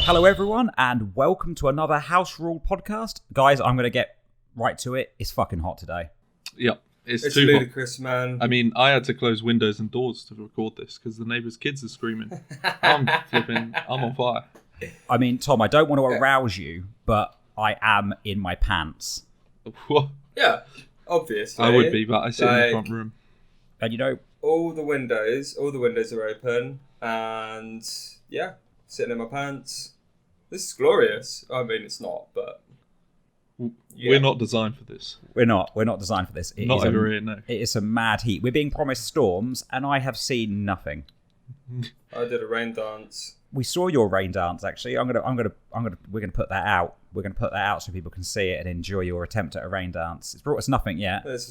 Hello everyone and welcome to another House Rule podcast. Guys, I'm going to get right to it. It's fucking hot today. Yep. It's too ludicrous, hot. Man. I mean, I had to close windows and doors to record this because the neighbours' kids are screaming. I'm on fire. I mean, Tom, I don't want to arouse you, but I am in my pants. What? Yeah, obviously. I would be, but I sit in the front room. And you know... All the windows are open, and yeah, sitting in my pants. This is glorious. I mean, it's not, but... Yeah. We're not designed for this. We're not designed for this. Not over here, no. It is some mad heat. We're being promised storms, and I have seen nothing. I did a rain dance. We saw your rain dance. Actually, we're gonna put that out. We're gonna put that out so people can see it and enjoy your attempt at a rain dance. It's brought us nothing yet. There's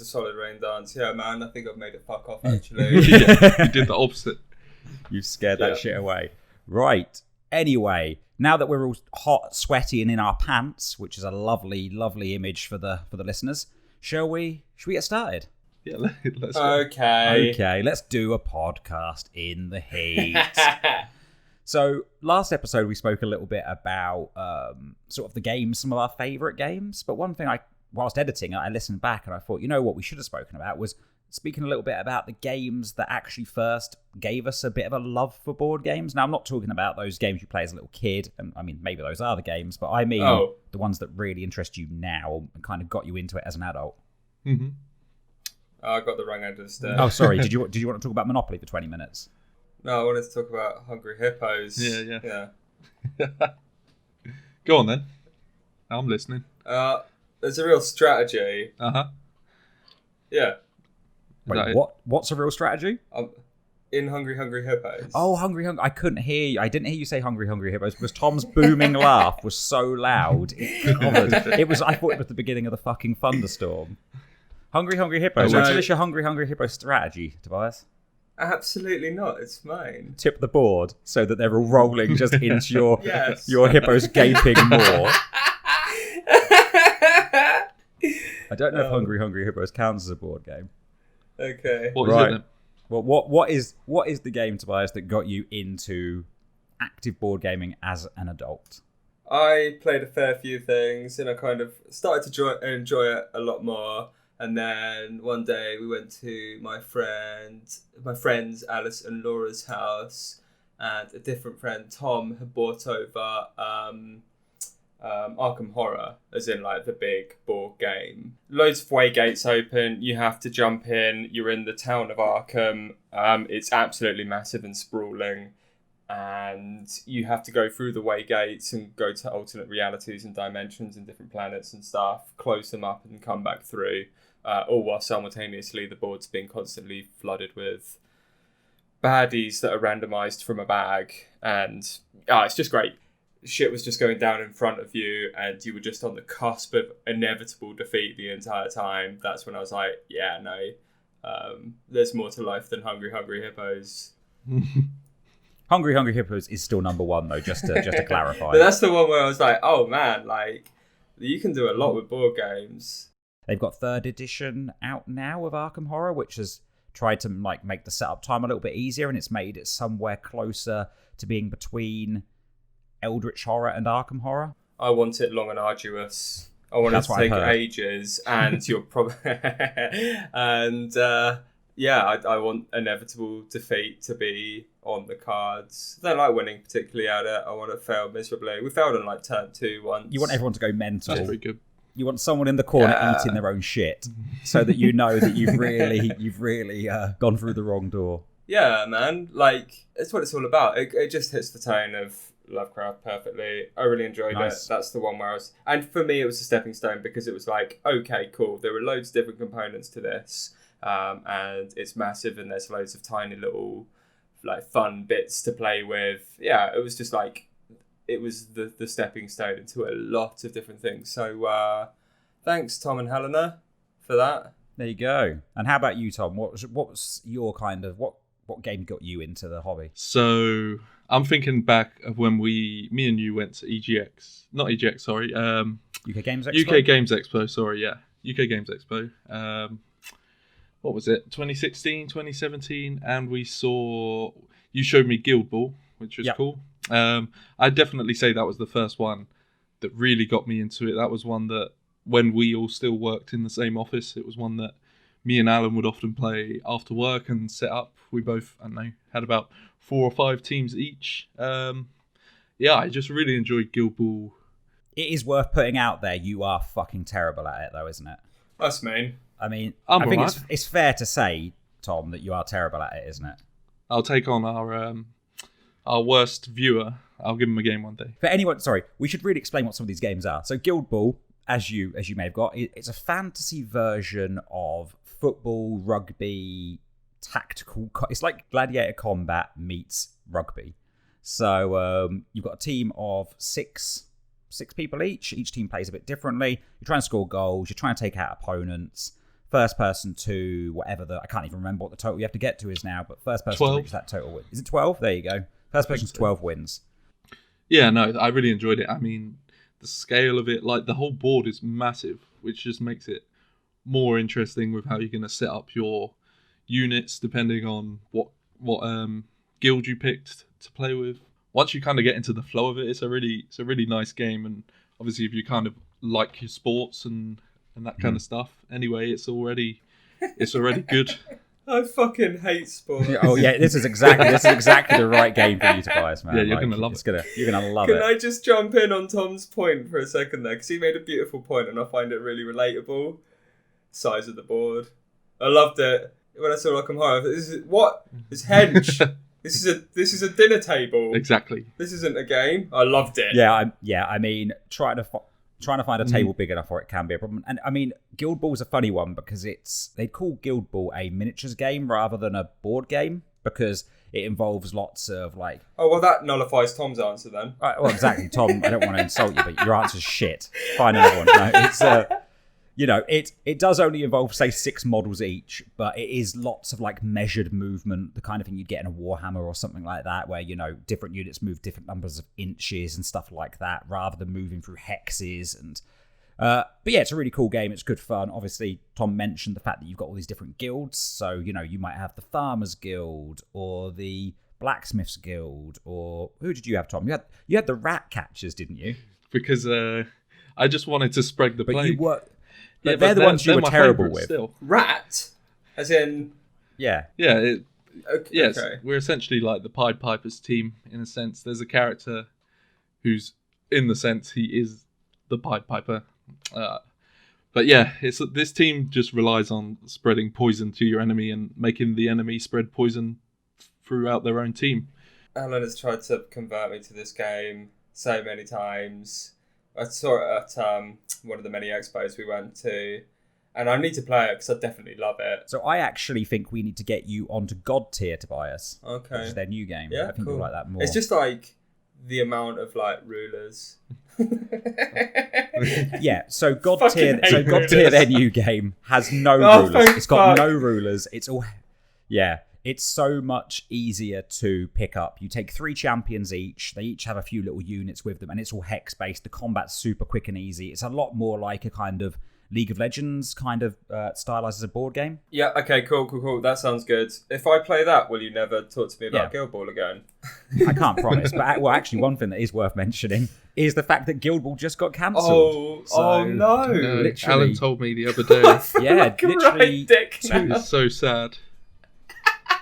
a solid rain dance. Yeah, man. I think I've made it fuck off. Actually, yeah, you did the opposite. You've scared that shit away. Right. Anyway, now that we're all hot, sweaty, and in our pants, which is a lovely, lovely image for the listeners, should we get started? Yeah, let's go. Okay, let's do a podcast in the heat. So, last episode we spoke a little bit about sort of the games, some of our favourite games. But one thing whilst editing, I listened back and I thought, you know what we should have spoken about was speaking a little bit about the games that actually first gave us a bit of a love for board games. Now, I'm not talking about those games you play as a little kid, and I mean, maybe those are the games, but I mean the ones that really interest you now and kind of got you into it as an adult. Mm-hmm. I got the wrong end of the stick. Oh, sorry. Did you want to talk about Monopoly for 20 minutes? No, I wanted to talk about Hungry Hippos. Yeah. Go on then. I'm listening. There's a real strategy. Uh-huh. Yeah. Wait, what's a real strategy? In Hungry Hippos. Oh, Hungry. I couldn't hear you. I didn't hear you say Hungry Hippos because Tom's booming laugh was so loud. It was. I thought it was the beginning of the fucking thunderstorm. Hungry Hippos. What's this your Hungry Hippo strategy, Tobias? Absolutely not. It's mine. Tip the board so that they're all rolling just into your yes. your hippo's gaping maw. I don't know if Hungry Hippos counts as a board game. Okay. What is it then? Well, what is the game, Tobias, that got you into active board gaming as an adult? I played a fair few things and I kind of started to enjoy it a lot more. And then one day we went to my friends Alice and Laura's house, and a different friend, Tom, had brought over Arkham Horror, as in like the big board game. Loads of way gates open, you have to jump in, you're in the town of Arkham. It's absolutely massive and sprawling, and you have to go through the way gates and go to alternate realities and dimensions and different planets and stuff, close them up and come back through, all while simultaneously the board's being constantly flooded with baddies that are randomized from a bag, and it's just great. Shit was just going down in front of you and you were just on the cusp of inevitable defeat the entire time. That's when I was like, yeah, no, there's more to life than Hungry Hippos. Hungry Hippos is still number one though, just to clarify. But that's the one where I was like, oh man, like you can do a lot with board games. They've got 3rd edition out now of Arkham Horror, which has tried to like make the setup time a little bit easier, and it's made it somewhere closer to being between Eldritch Horror and Arkham Horror. I want it long and arduous. I want it to take ages, and you're probably and I want inevitable defeat to be on the cards. I don't like winning particularly at it. I want to fail miserably. We failed on like turn 2 once. You want everyone to go mental. That's pretty good. You want someone in the corner eating their own shit, so that you know that you've really gone through the wrong door. Yeah, man. Like it's what it's all about. It just hits the tone of Lovecraft perfectly. I really enjoyed it. That's the one where I was, and for me it was a stepping stone because it was like, okay, cool, there were loads of different components to this, and it's massive and there's loads of tiny little like fun bits to play with. Yeah, it was just like it was the stepping stone into a lot of different things. So thanks Tom and Helena for that. There you go. And how about you, Tom? What was your kind of what game got you into the hobby? So I'm thinking back of when me and you went to UK Games Expo. UK Games Expo, sorry, yeah. UK Games Expo. what was it, 2016, 2017, and you showed me Guild Ball, which was cool. I'd definitely say that was the first one that really got me into it. That was one that, when we all still worked in the same office, it was one that me and Alan would often play after work and set up. We both, I don't know, had about 4 or 5 teams each. I just really enjoyed Guild Ball. It is worth putting out there, you are fucking terrible at it, though, isn't it? That's mean. I mean, I think it's fair to say, Tom, that you are terrible at it, isn't it? I'll take on our worst viewer. I'll give him a game one day. For anyone, sorry, we should really explain what some of these games are. So Guild Ball, as you may have got, it's a fantasy version of football, rugby, tactical. It's like gladiator combat meets rugby. So you've got a team of six people each. Each team plays a bit differently. You're trying to score goals. You're trying to take out opponents. First person to whatever I can't even remember what the total you have to get to is now, but first person 12. to reach that total win. Is it 12? There you go. First person to 12 wins. Yeah, no, I really enjoyed it. I mean, the scale of it, like the whole board is massive, which just makes it more interesting with how you're going to set up your units depending on what guild you picked to play with. Once you kind of get into the flow of it, it's a really nice game. And obviously, if you kind of like your sports and that kind of stuff, anyway, it's already good. I fucking hate sports. Oh yeah, this is exactly the right game for you, Tobias, man. Yeah, you're gonna love it. You're gonna love Can it. I just jump in on Tom's point for a second there? Because he made a beautiful point and I find it really relatable. Size of the board. I loved it. When I saw Rockham Horror, this is hench. This is a dinner table. Exactly. This isn't a game. I loved it. Yeah. I mean, trying to find a table big enough for it can be a problem. And I mean, Guild Ball's a funny one because they call Guild Ball a miniatures game rather than a board game because it involves lots of like. Oh well, that nullifies Tom's answer then. Well, exactly, Tom. I don't want to insult you, but your answer's shit. Find another one. No, it's it does only involve say 6 models each, but it is lots of like measured movement, the kind of thing you'd get in a Warhammer or something like that, where different units move different numbers of inches and stuff like that, rather than moving through hexes. And but yeah, it's a really cool game. It's good fun. Obviously, Tom mentioned the fact that you've got all these different guilds, so you might have the Farmers Guild or the Blacksmiths Guild, or who did you have, Tom? You had the Rat Catchers, didn't you? Because I just wanted to spread the plague. You were. But they're the ones you were terrible with. Still. Rat? As in... Yeah. Yeah. Yes, okay. We're essentially like the Pied Pipers team, in a sense. There's a character who's, in the sense, he is the Pied Piper. But yeah, this team just relies on spreading poison to your enemy and making the enemy spread poison throughout their own team. Alan has tried to convert me to this game so many times. I saw it at one of the many expos we went to, and I need to play it because I definitely love it. So I actually think we need to get you onto God tier, Tobias. Okay. Which is their new game. Yeah, I think cool. you'll like that more. It's just like the amount of like rulers. Yeah, so God Fucking tier, hate their rulers. new game has no Oh, rulers. thank It's got fuck. no rulers. It's all, yeah. It's so much easier to pick up. You take 3 champions each. They each have a few little units with them, and it's all hex based. The combat's super quick and easy. It's a lot more like a kind of League of Legends kind of stylized as a board game. Yeah, okay, cool. That sounds good. If I play that, will you never talk to me about Yeah. Guild Ball again? I can't promise, but well, actually, one thing that is worth mentioning is the fact that Guild Ball just got cancelled. Oh no! Literally. Alan told me the other day. Yeah, Fucking literally right, dick. It's so sad.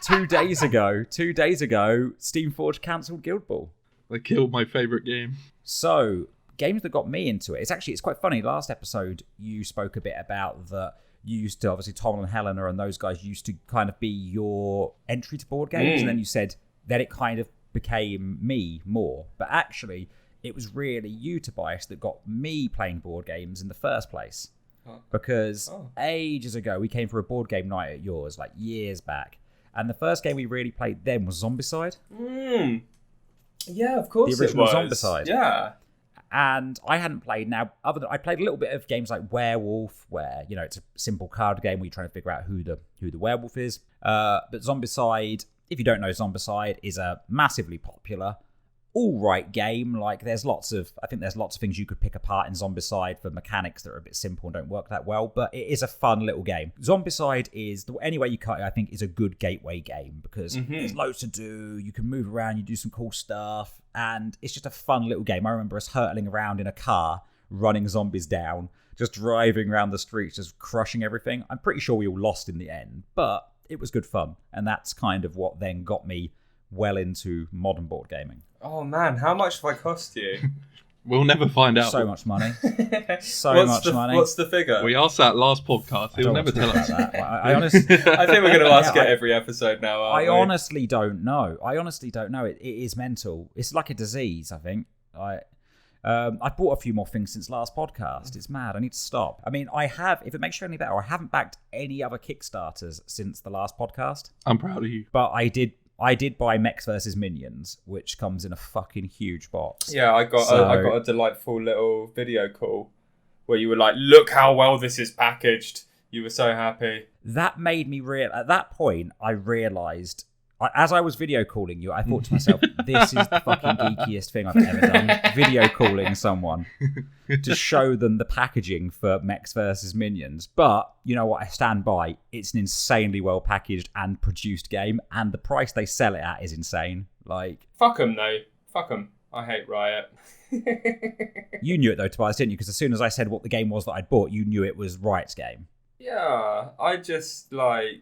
2 days ago, Steamforge cancelled Guild Ball. They killed my favourite game. So, games that got me into it. It's quite funny. Last episode, you spoke a bit about that. You used to, obviously, Tom and Helena and those guys used to kind of be your entry to board games. And then you said that it kind of became me more. But actually, it was really you, Tobias, that got me playing board games in the first place. Because ages ago, we came for a board game night at yours, like years back. And the first game we really played then was Zombicide. Yeah, of course. The original it was. Zombicide. Yeah. And I hadn't played now, other than I played a little bit of games like Werewolf, where it's a simple card game where you're trying to figure out who the werewolf is. But Zombicide, if you don't know, Zombicide is a massively popular all right game. Like I think there's lots of things you could pick apart in Zombicide for mechanics that are a bit simple and don't work that well, but it is a fun little game. Zombicide is, any way you cut it, I think is a good gateway game because there's loads to do. You can move around, you do some cool stuff, and it's just a fun little game. I remember us hurtling around in a car, running zombies down, just driving around the streets, just crushing everything. I'm pretty sure we all lost in the end, but it was good fun, and that's kind of what then got me well into modern board gaming. Oh man, how much have I cost you? We'll never find out. So much money. Money. What's the figure? We asked that last podcast. He'll never tell us. I honestly, I think we're going to ask it every episode now. Honestly don't know. It is mental. It's like a disease, I think. I bought a few more things since last podcast. It's mad. I need to stop. I mean, if it makes you any better, I haven't backed any other Kickstarters since the last podcast. I'm proud of you. But I did buy Mechs vs. Minions, which comes in a fucking huge box. Yeah, I got a delightful little video call where you were like, "Look how well this is packaged." You were so happy. That made me at that point, I realised, as I was video calling you, I thought to myself, this is the fucking geekiest thing I've ever done. Video calling someone to show them the packaging for Mechs vs. Minions. But you know what? I stand by. It's an insanely well packaged and produced game, and the price they sell it at is insane. Like, fuck them though. Fuck them. I hate Riot. You knew it though, Tobias, didn't you? Because as soon as I said what the game was that I'd bought, you knew it was Riot's game. Yeah, I just I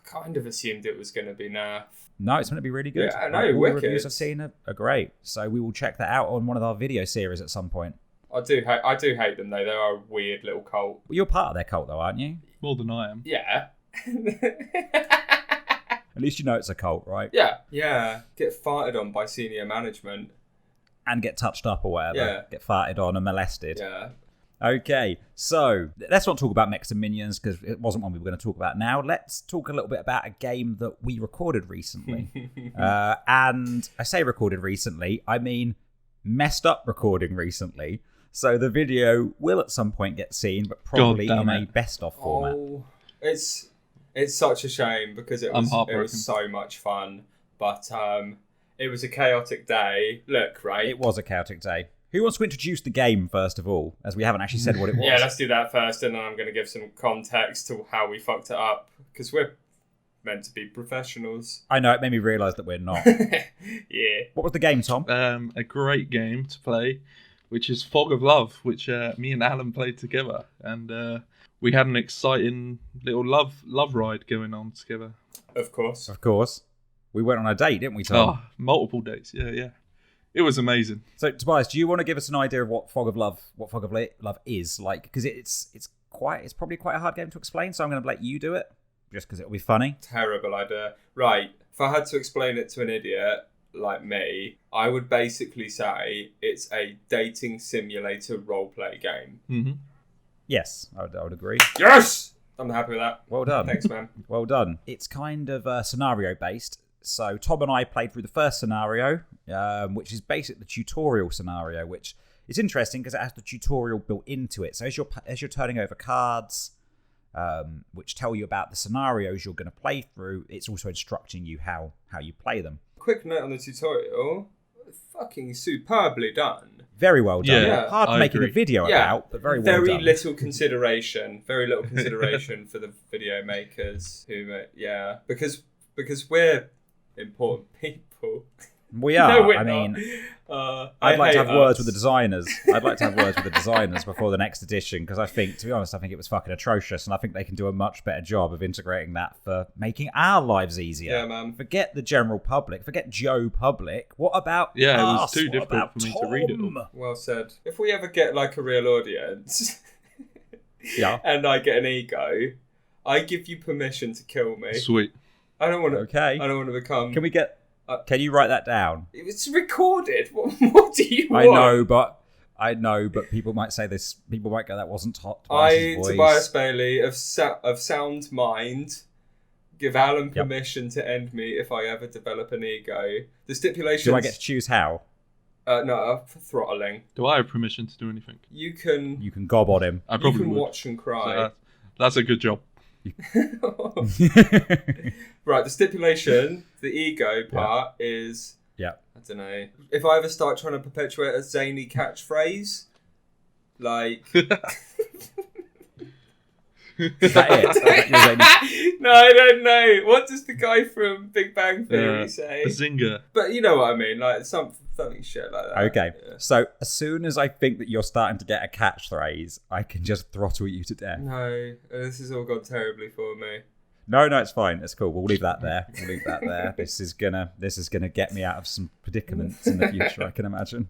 kind of assumed it was going to be NAF. No, it's going to be really good. Yeah, I know, all wicked. the reviews I've seen are great. So we will check that out on one of our video series at some point. I do hate them though. They are a weird little cult. Well, you're part of their cult though, aren't you? More than I am. Yeah. At least you know it's a cult, right? Yeah. Yeah. Get farted on by senior management. And get touched up or whatever. Yeah. Get farted on and molested. Yeah. Okay, so let's not talk about Mechs and Minions because it wasn't one we were going to talk about now. Let's talk a little bit about a game that we recorded recently. And I say recorded recently, I mean messed up recording recently. So the video will at some point get seen, but probably in a best-of format. Oh, it's such a shame because it was so much fun, but it was a chaotic day. Look, right? It was a chaotic day. Who wants to introduce the game, first of all, as we haven't actually said what it was? Yeah, let's do that first, and then I'm going to give some context to how we fucked it up, because we're meant to be professionals. I know, it made me realise that we're not. Yeah. What was the game, Tom? A great game to play, which is Fog of Love, which me and Alan played together. And we had an exciting little love ride going on together. Of course. Of course. We went on a date, didn't we, Tom? Oh, multiple dates, yeah. It was amazing. So, Tobias, do you want to give us an idea of what Fog of Love is like? Because it's probably quite a hard game to explain. So I'm going to let you do it, just because it'll be funny. Terrible idea. Right. If I had to explain it to an idiot like me, I would basically say it's a dating simulator roleplay game. Mm-hmm. Yes, I would agree. Yes, I'm happy with that. Well done. Thanks, man. Well done. It's kind of scenario based. So Tom and I played through the first scenario, which is basically the tutorial scenario, which is interesting because it has the tutorial built into it. So as you're turning over cards, which tell you about the scenarios you're going to play through, it's also instructing you how you play them. Quick note on the tutorial: fucking superbly done. Very well done. Yeah, hard I making agree. a video about, but very well done. Very little consideration for the video makers because we're important people. We are. No, we're I not. mean, I'd like to have words with the designers. I'd like to have words with the designers before the next edition because to be honest, I think it was fucking atrocious, and I think they can do a much better job of integrating that for making our lives easier. Yeah, man. Forget the general public. Forget Joe Public. What about Yeah, us? it was too What difficult about for me to read it all. Tom? Well said. If we ever get like a real audience, Yeah. and I get an ego, I give you permission to kill me. Sweet. I don't want to. Okay. I don't want to become. Can we get? Can you write that down? It's recorded. What do you want? I know, but people might say this. People might go, "That wasn't hot." Tobias Bailey of Sound Mind, give Alan permission to end me if I ever develop an ego. The stipulations. Do I get to choose how? No, throttling. Do I have permission to do anything? You can. You can gob on him. I probably You can would. watch and cry. So that's a good job. Right, the stipulation, the ego part is Yeah. I don't know. If I ever start trying to perpetuate a zany catchphrase, like... Is that it? No, I don't know. What does the guy from Big Bang Theory say? Bazinga. But you know what I mean, like something shit like that. Okay, Yeah. so as soon as I think that you're starting to get a catchphrase, I can just throttle you to death. No, this has all gone terribly for me. No, it's fine. It's cool. We'll leave that there. This is gonna get me out of some predicaments in the future, I can imagine.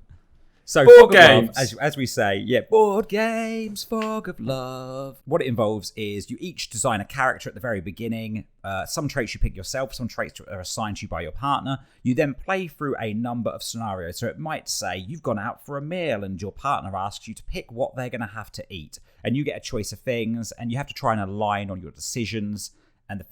So, board Fog of Love, games. as we say, board games, Fog of Love. What it involves is you each design a character at the very beginning. Some traits you pick yourself, some traits are assigned to you by your partner. You then play through a number of scenarios. So it might say you've gone out for a meal and your partner asks you to pick what they're going to have to eat. And you get a choice of things, and you have to try and align on your decisions and the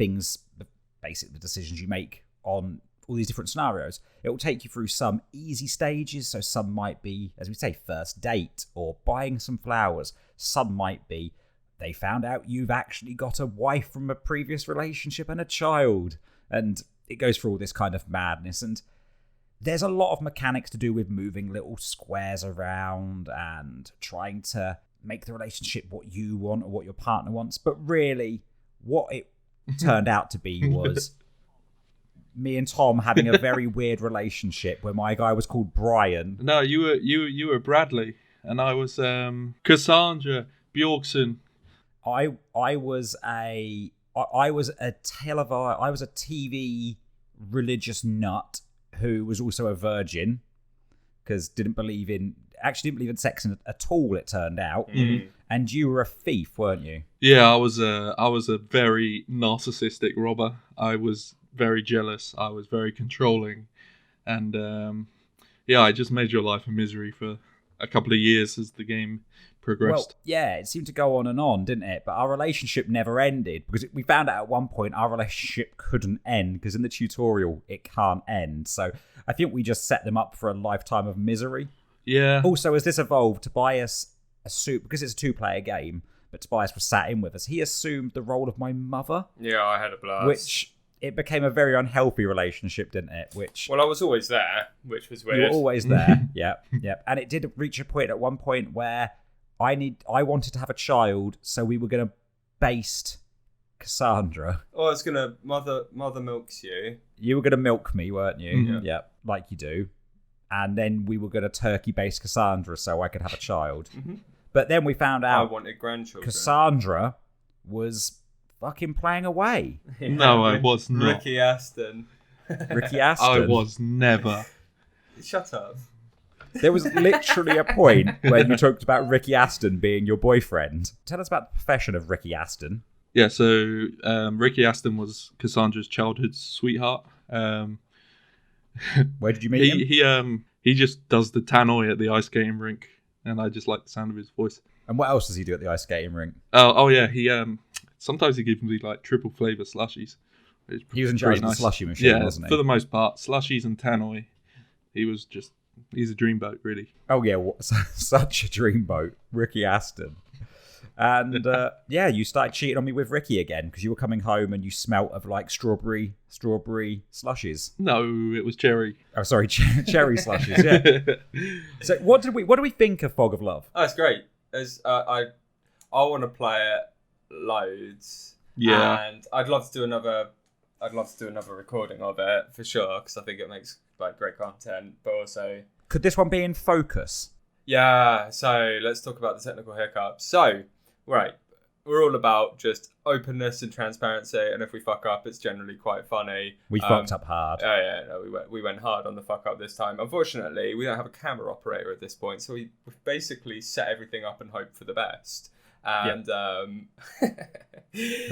decisions you make on all these different scenarios. It will take you through some easy stages, so some might be, as we say, first date or buying some flowers. Some might be they found out you've actually got a wife from a previous relationship and a child, and it goes through all this kind of madness. And there's a lot of mechanics to do with moving little squares around and trying to make the relationship what you want or what your partner wants. But really, what it turned out to be was me and Tom having a very weird relationship where my guy was called Brian. No, you were Bradley, and I was Cassandra Bjorkson. I was a TV religious nut who was also a virgin because didn't believe in sex at all. It turned out, and you were a thief, weren't you? Yeah, I was a very narcissistic robber. I was very jealous. I was very controlling, and I just made your life a misery for a couple of years as the game progressed. Well, yeah, it seemed to go on, didn't it? But our relationship never ended because we found out at one point our relationship couldn't end because in the tutorial it can't end. So I think we just set them up for a lifetime of misery. Yeah. Also, as this evolved, Tobias assumed, because it's a 2-player game, but Tobias was sat in with us, he assumed the role of my mother. Yeah, I had a blast. Which it became a very unhealthy relationship, didn't it? Well, I was always there, which was weird. You were always there. Yep. And it did reach a point at one point where I wanted to have a child, so we were going to baste Cassandra. Oh, I was going to mother milks you. You were going to milk me, weren't you? Mm-hmm. Yep, like you do. And then we were going to turkey baste Cassandra so I could have a child. Mm-hmm. But then we found out I wanted grandchildren. Cassandra was fucking playing away. Yeah, No, I was not. Ricky Aston. Ricky Aston. I was never. Shut up. There was literally a point where you talked about Ricky Aston being your boyfriend. Tell us about the profession of Ricky Aston. Yeah, so Ricky Aston was Cassandra's childhood sweetheart. Where did you meet him? He just does the tannoy at the ice skating rink, and I just like the sound of his voice. And what else does he do at the ice skating rink? Oh yeah, he sometimes he gives me like triple flavour slushies. He was in charge of the slushy machine, wasn't he? For the most part, slushies and tannoy. He's a dreamboat, really. Oh yeah, such a dreamboat, Ricky Aston. And you started cheating on me with Ricky again because you were coming home and you smelt of like strawberry slushies. No, it was cherry. Oh, sorry, cherry slushies. Yeah. So what do we think of Fog of Love? Oh, it's great. I want to play it loads. Yeah. And I'd love to do another recording of it for sure because I think it makes like great content. But also, could this one be in focus? Yeah. So let's talk about the technical hiccups. So. Right, we're all about just openness and transparency, and if we fuck up, it's generally quite funny. We fucked up hard. We went hard on the fuck up this time. Unfortunately, we don't have a camera operator at this point, so we basically set everything up and hope for the best. And the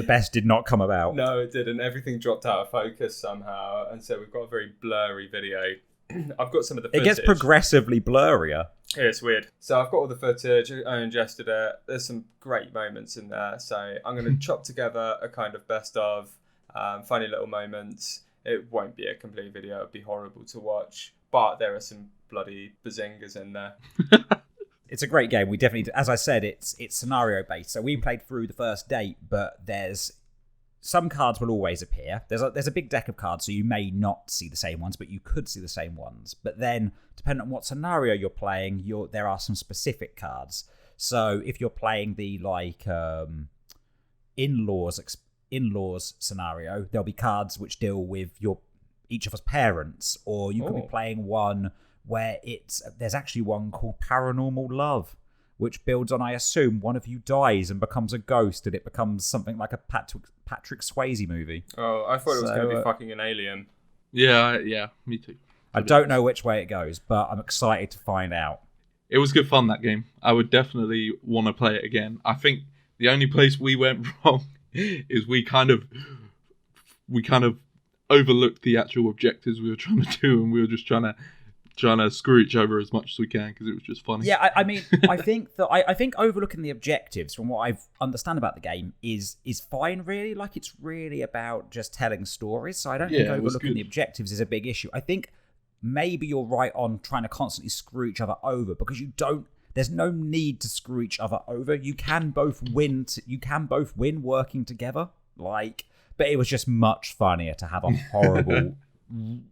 best did not come about. No, it didn't. Everything dropped out of focus somehow, and so we've got a very blurry video. I've got some of the footage. It gets progressively blurrier. Yeah, it's weird. So I've got all the footage. I ingested it. There's some great moments in there. So I'm going to chop together a kind of best of funny little moments. It won't be a complete video. It'd be horrible to watch. But there are some bloody bazingas in there. It's a great game. We definitely, as I said, it's scenario based. So we played through the first date, but there's some cards will always appear. There's a big deck of cards, so you may not see the same ones, but you could see the same ones. But then, depending on what scenario you're playing, there are some specific cards. So if you're playing the in-laws scenario, there'll be cards which deal with each of us parents, or you could be playing one where there's actually one called Paranormal Love, which builds on, I assume, one of you dies and becomes a ghost, and it becomes something like a Patrick Swayze movie. Oh, I thought it was going to be fucking an alien. Yeah, me too. I don't know which way it goes, but I'm excited to find out. It was good fun, that game. I would definitely want to play it again. I think the only place we went wrong is we kind of overlooked the actual objectives we were trying to do, and we were just trying to screw each other as much as we can because it was just funny. Yeah, I mean, I think overlooking the objectives, from what I understand about the game, is fine. Really, like, it's really about just telling stories. So I don't think overlooking the objectives is a big issue. I think maybe you're right on trying to constantly screw each other over, because there's no need to screw each other over. You can both win. You can both win working together. But it was just much funnier to have a horrible,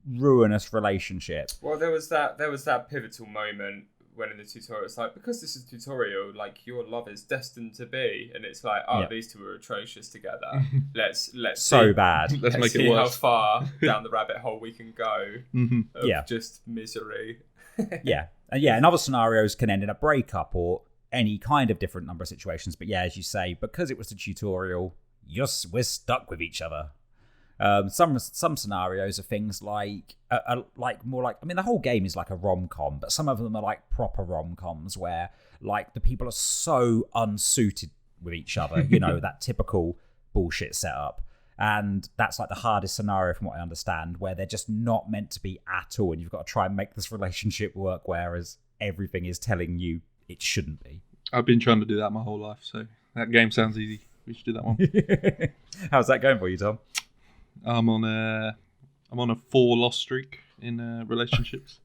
ruinous relationship. Well, there was that pivotal moment when in the tutorial it's like, because this is a tutorial, like, your love is destined to be, and it's like, these two are atrocious together. Let's so see, bad. Let's make see it how worse. far down the rabbit hole we can go. Of just misery. Yeah, and other scenarios can end in a breakup or any kind of different number of situations. But yeah, as you say, because it was a tutorial, we're stuck with each other. Some scenarios are things like more like, I mean, the whole game is like a rom-com, but some of them are like proper rom-coms where, like, the people are so unsuited with each other, that typical bullshit setup. And that's like the hardest scenario from what I understand, where they're just not meant to be at all, and you've got to try and make this relationship work, whereas everything is telling you it shouldn't be. I've been trying to do that my whole life, so that game sounds easy. We should do that one. How's that going for you, Tom? I'm on a 4-loss streak in relationships.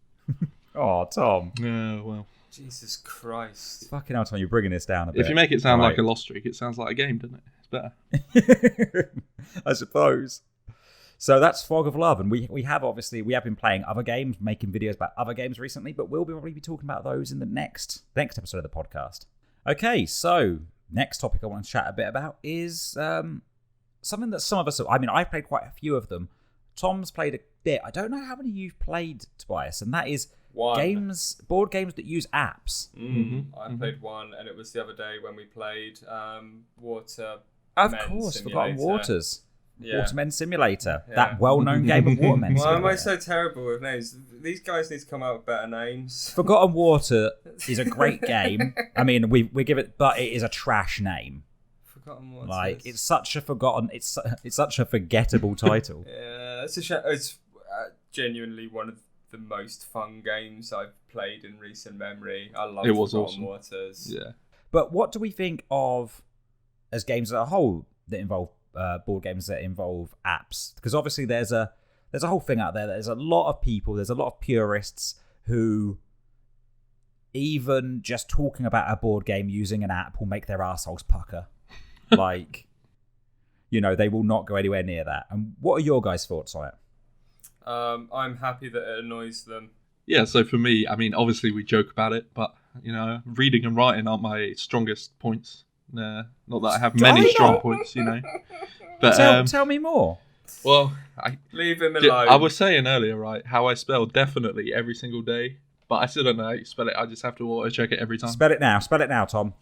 Oh, Tom. Well. Jesus Christ. Fucking hell, Tom, you're bringing this down a bit. If you make it sound like a loss streak, it sounds like a game, doesn't it? It's better. I suppose. So that's Fog of Love, and we have been playing other games, making videos about other games recently, but we'll probably be talking about those in the next episode of the podcast. Okay, so next topic I want to chat a bit about is something that some of us... I mean, I've played quite a few of them. Tom's played a bit. I don't know how many you've played, Tobias, and that is board games that use apps. I played one, and it was the other day when we played Water. Of course, Forgotten Waters. Yeah. Watermen Simulator. Yeah. That well-known game of Watermen Simulator. Why am I so terrible with names? These guys need to come out with better names. Forgotten Water is a great game. I mean, we give it, but it is a trash name. Forgotten Waters. Like, it's such a forgettable title. Yeah, it's genuinely one of the most fun games I've played in recent memory. I love Forgotten Waters. Yeah. But what do we think of as games as a whole that involve board games that involve apps? Because obviously there's a whole thing out there. There's a lot of people, there's a lot of purists who even just talking about a board game using an app will make their arseholes pucker. Like, they will not go anywhere near that. And what are your guys' thoughts on it? I'm happy that it annoys them. Yeah, so for me, I mean, obviously we joke about it, but, reading and writing aren't my strongest points. Not that I have many strong points, But tell me more. Well, leave him alone. I was saying earlier, right, how I spell definitely every single day, but I still don't know how you spell it. I just have to auto check it every time. Spell it now, Tom.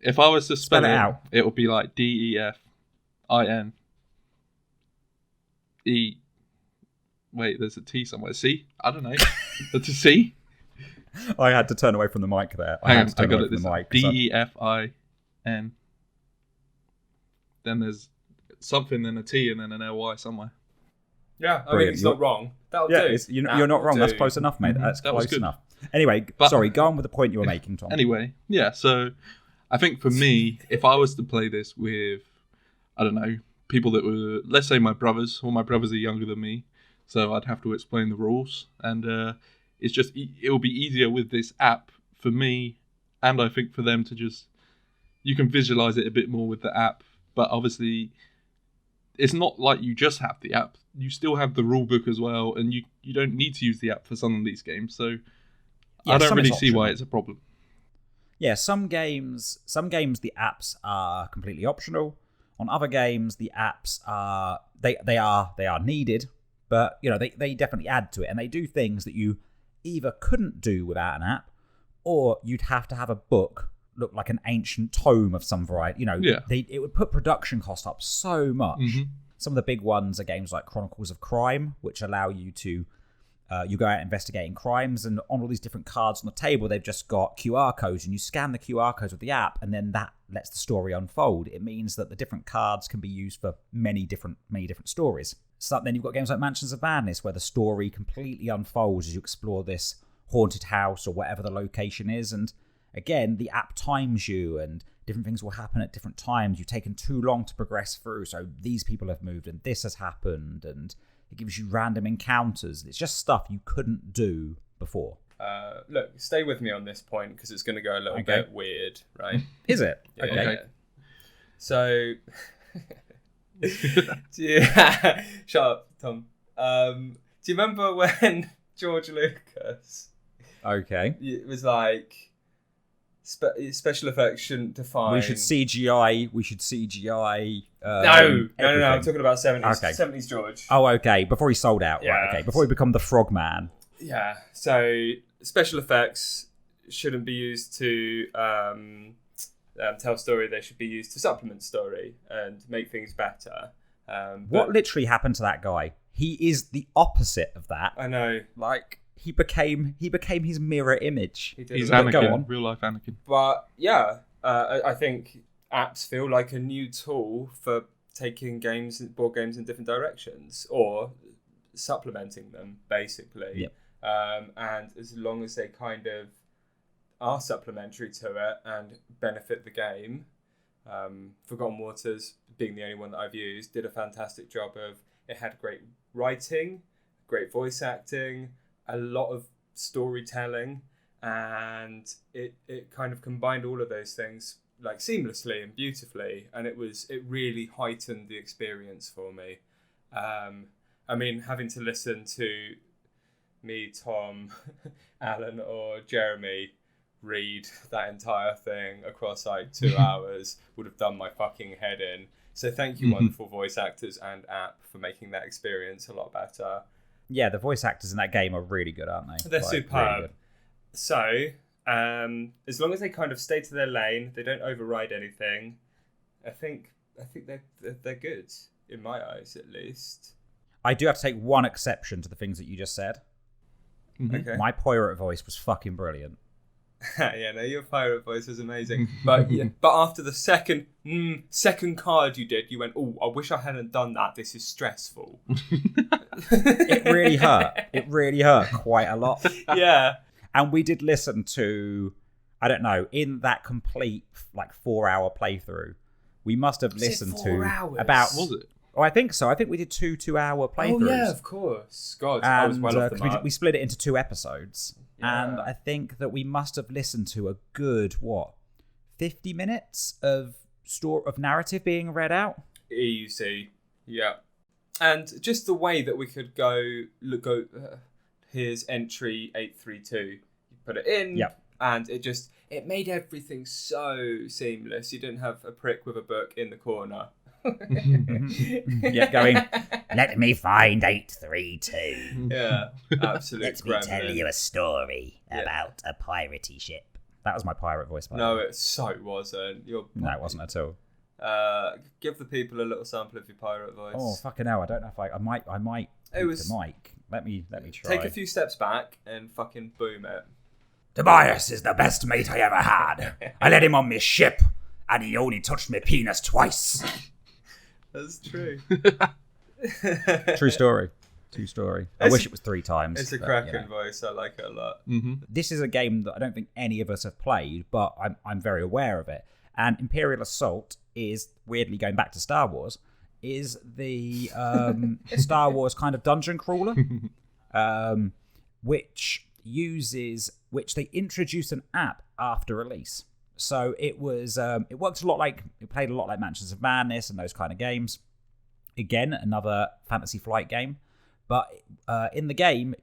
If I was to spell it out, it would be like DEFINE. Wait, there's a T somewhere. C? I don't know. That's a C. I had to turn away from the mic there. I got it. This DEFINE. Then there's something, then a T, and then an LY somewhere. Yeah, I mean, it's not wrong. That'll do. You're not wrong. That's close enough, mate. That's close enough. Anyway, sorry, go on with the point you were making, Tom. Anyway, yeah, so I think for me, if I was to play this with, I don't know, people that were, let's say my brothers, all my brothers are younger than me, so I'd have to explain the rules, and it's just, it will be easier with this app for me, and I think for them to just, you can visualize it a bit more with the app, but obviously it's not like you just have the app. You still have the rule book as well, and you don't need to use the app for some of these games. So I don't really see why it's a problem. Yeah, some games the apps are completely optional. On other games, the apps are they are needed, but they definitely add to it, and they do things that you either couldn't do without an app, or you'd have to have a book look like an ancient tome of some variety. It would put production cost up so much. Mm-hmm. Some of the big ones are games like Chronicles of Crime, which allow you to you go out investigating crimes, and on all these different cards on the table, they've just got QR codes, and you scan the QR codes with the app, and then that lets the story unfold. It means that the different cards can be used for many different stories. So then you've got games like Mansions of Madness, where the story completely unfolds as you explore this haunted house or whatever the location is, and again, the app times you, and different things will happen at different times. You've taken too long to progress through, so these people have moved, and this has happened, and it gives you random encounters. It's just stuff you couldn't do before. Look, stay with me on this point, because it's going to go a little bit weird, right? Is it? Yeah, okay. Yeah. So, shut up, Tom. Do you remember when George Lucas? Okay. It was like special effects shouldn't define. We should CGI. No. I'm talking about 70s. Okay. 70s George. Oh, okay. Before he sold out. Yeah. Right. Okay. Before he become the Frogman. Yeah. So special effects shouldn't be used to tell story. They should be used to supplement story and make things better. What literally happened to that guy? He is the opposite of that. I know. Like, he became his mirror image. He's Anakin, real life Anakin. But yeah, I think apps feel like a new tool for taking board games in different directions, or supplementing them, basically. Yep. And as long as they kind of are supplementary to it and benefit the game, Forgotten Waters, being the only one that I've used, did a fantastic job of. It had great writing, great voice acting, a lot of storytelling, and it kind of combined all of those things like seamlessly and beautifully, and it really heightened the experience for me. I mean, having to listen to me, Tom, Alan, or Jeremy read that entire thing across like 2 hours would have done my fucking head in. So thank you, wonderful voice actors and app, for making that experience a lot better. Yeah, the voice actors in that game are really good, aren't they? They're superb. Really, so, as long as they kind of stay to their lane, they don't override anything, I think they're good, in my eyes at least. I do have to take one exception to the things that you just said. Mm-hmm. Okay. My pirate voice was fucking brilliant. Yeah, no, your pirate voice was amazing. But after the second card you did, you went, "Oh, I wish I hadn't done that. This is stressful." It really hurt. It really hurt quite a lot. Yeah. And we did listen to, I don't know, in that complete 4-hour playthrough, we must have listened to about. Was it? Oh, I think so. I think we did 2-hour playthroughs. Oh yeah, of course. God, and, I was well off the mark. We split it into 2 episodes. Yeah. And I think that we must have listened to a good 50 minutes of narrative being read out. Easy, yeah. And just the way that we could go. Here's entry 832. You put it in, and it made everything so seamless. You didn't have a prick with a book in the corner. Yeah, going, let me find 832. Yeah, absolutely. Let me tell you a story about a piratey ship. That was my pirate voice. No, it wasn't. No, it wasn't at all. Give the people a little sample of your pirate voice. Oh fucking hell! I don't know if I might. It was the mic. Let me try. Take a few steps back and fucking boom it. Tobias is the best mate I ever had. I let him on my ship, and he only touched my penis twice. That's true. True story. I wish it was 3 times. It's a cracking voice. I like it a lot. Mm-hmm. This is a game that I don't think any of us have played, but I'm very aware of it. And Imperial Assault is, weirdly going back to Star Wars, is the Star Wars kind of dungeon crawler, which they introduced an app after release. So it was it played a lot like Mansions of Madness and those kind of games, Again, another Fantasy Flight game. But in the game,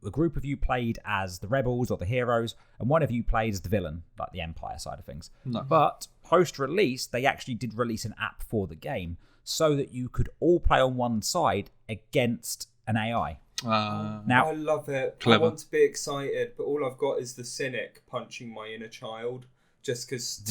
a group of you played as the rebels or the heroes, and one of you played as the villain, like the Empire side of things. No. But post-release, they actually did release an app for the game so that you could all play on one side against an AI. Now, I love it. Clever. I want to be excited, but all I've got is the cynic punching my inner child just because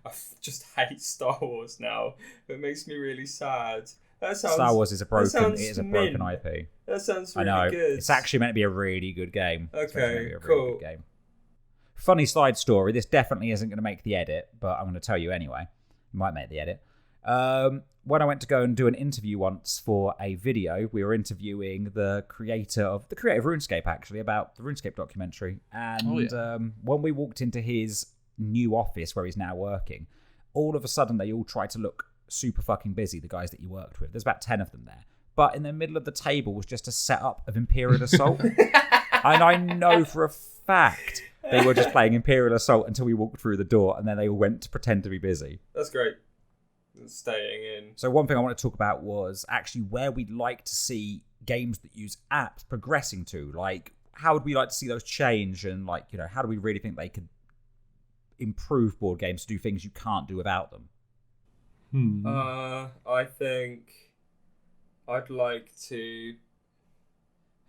I just hate Star Wars now. It makes me really sad. Star Wars is a broken mint. IP. That sounds really I know. good. It's actually meant to be a really good game. Okay, cool. Good game. Funny side story. This definitely isn't going to make the edit, but I'm going to tell you anyway. It might make the edit. When I went to go and do an interview once for a video, we were interviewing the creator of RuneScape, actually, about the RuneScape documentary. And when we walked into his new office where he's now working, all of a sudden they all tried to look super fucking busy, the guys that you worked with. There's about 10 of them there. But in the middle of the table was just a setup of Imperial Assault. And I know for a fact they were just playing Imperial Assault until we walked through the door, and then they all went to pretend to be busy. That's great. Staying in. So one thing I want to talk about was actually where we'd like to see games that use apps progressing to. Like, how would we like to see those change? And, like, you know, how do we really think they could improve board games to do things you can't do without them? I think I'd like to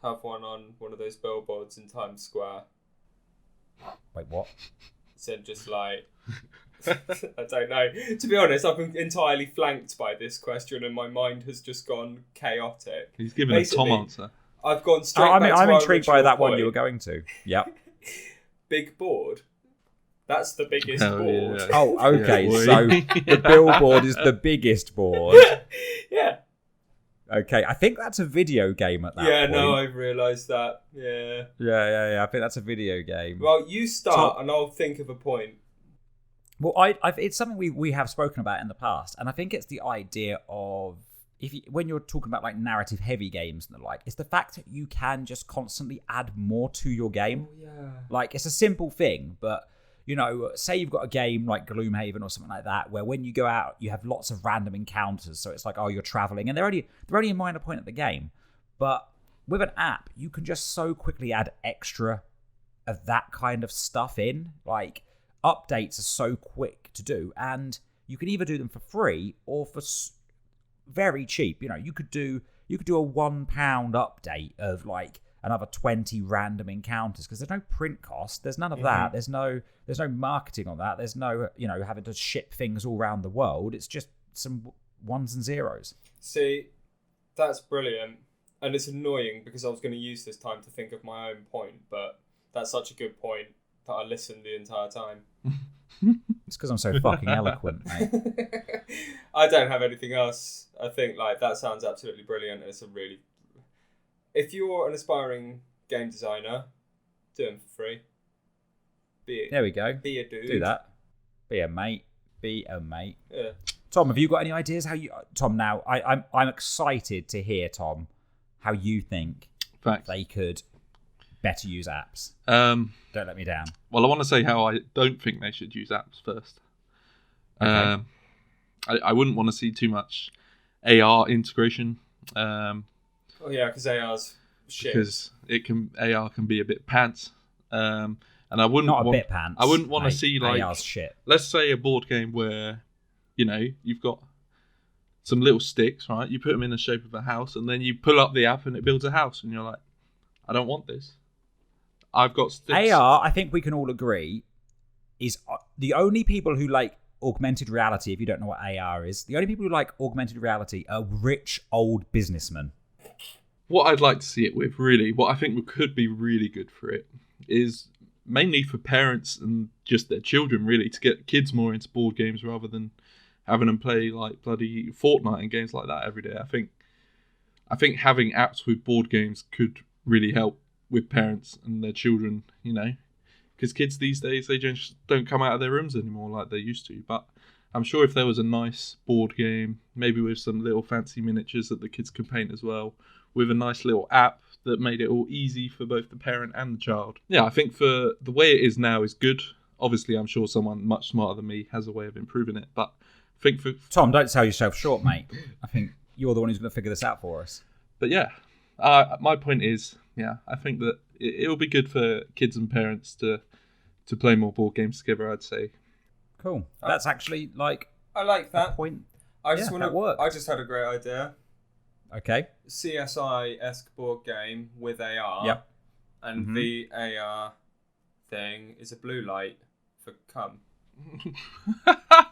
have one on one of those billboards in Times Square. Wait, what? So just like, I don't know. To be honest, I've been entirely flanked by this question and my mind has just gone chaotic. He's given a Tom answer. I've gone straight back to I'm our intrigued by original that one point. you were going to. Yep. Big board. That's the biggest board. Yeah. Oh, okay. Yeah, So the billboard is the biggest board. Yeah. Okay, I think that's a video game at that Yeah, point. no, I've realised that. Yeah. Yeah. I think that's a video game. Well, you start and I'll think of a point. Well, it's something we have spoken about in the past, and I think it's the idea of when you're talking about like narrative heavy games and the like, it's the fact that you can just constantly add more to your game. Oh, yeah. Like, it's a simple thing, but you know, say you've got a game like Gloomhaven or something like that, where when you go out, you have lots of random encounters. So it's like, oh, you're traveling, and they're only a minor point of the game. But with an app, you can just so quickly add extra of that kind of stuff in. Like, updates are so quick to do, and you can either do them for free or for very cheap. You know, you could do a £1 update of like another 20 random encounters, because there's no print cost, there's none of that, there's no marketing on that, there's no, you know, having to ship things all around the world. It's just some ones and zeros. See, that's brilliant, and it's annoying because I was going to use this time to think of my own point, but that's such a good point that I listened the entire time. It's because I'm so fucking eloquent, mate. I don't have anything else. I think like that sounds absolutely brilliant. It's a really, if you're an aspiring game designer, do them for free. There we go. Be a dude. Do that. Be a mate. Yeah. Tom, have you got any ideas how you? Tom, now I'm excited to hear, Tom, how you think they could better use apps. Don't let me down. Well, I want to say how I don't think they should use apps first. Okay. I wouldn't want to see too much AR integration. Oh yeah, because AR's shit. Because AR can be a bit pants. And I wouldn't Not a bit pants. I wouldn't want to see like AR's shit. Let's say a board game where, you know, you've got some little sticks, right? You put them in the shape of a house, and then you pull up the app and it builds a house, and you're like, I don't want this. I've got sticks. AR, I think we can all agree, is the only people who like augmented reality. If you don't know what AR is, the only people who like augmented reality are rich old businessmen. What I'd like to see it with, really, what I think could be really good for it, is mainly for parents and just their children, really, to get kids more into board games rather than having them play like bloody Fortnite and games like that every day. I think having apps with board games could really help with parents and their children, you know, because kids these days, they just don't come out of their rooms anymore like they used to. But I'm sure if there was a nice board game, maybe with some little fancy miniatures that the kids could paint as well, with a nice little app that made it all easy for both the parent and the child. Yeah, I think for the way it is now is good. Obviously, I'm sure someone much smarter than me has a way of improving it, but I think for... Tom, don't sell yourself short, mate. I think you're the one who's going to figure this out for us. But yeah, my point is, I think that it'll be good for kids and parents to play more board games together, I'd say. Cool. That's actually like I like that point. I just that works. I just had a great idea. Okay. CSI-esque board game with AR. Yep. And the AR thing is a blue light for cum.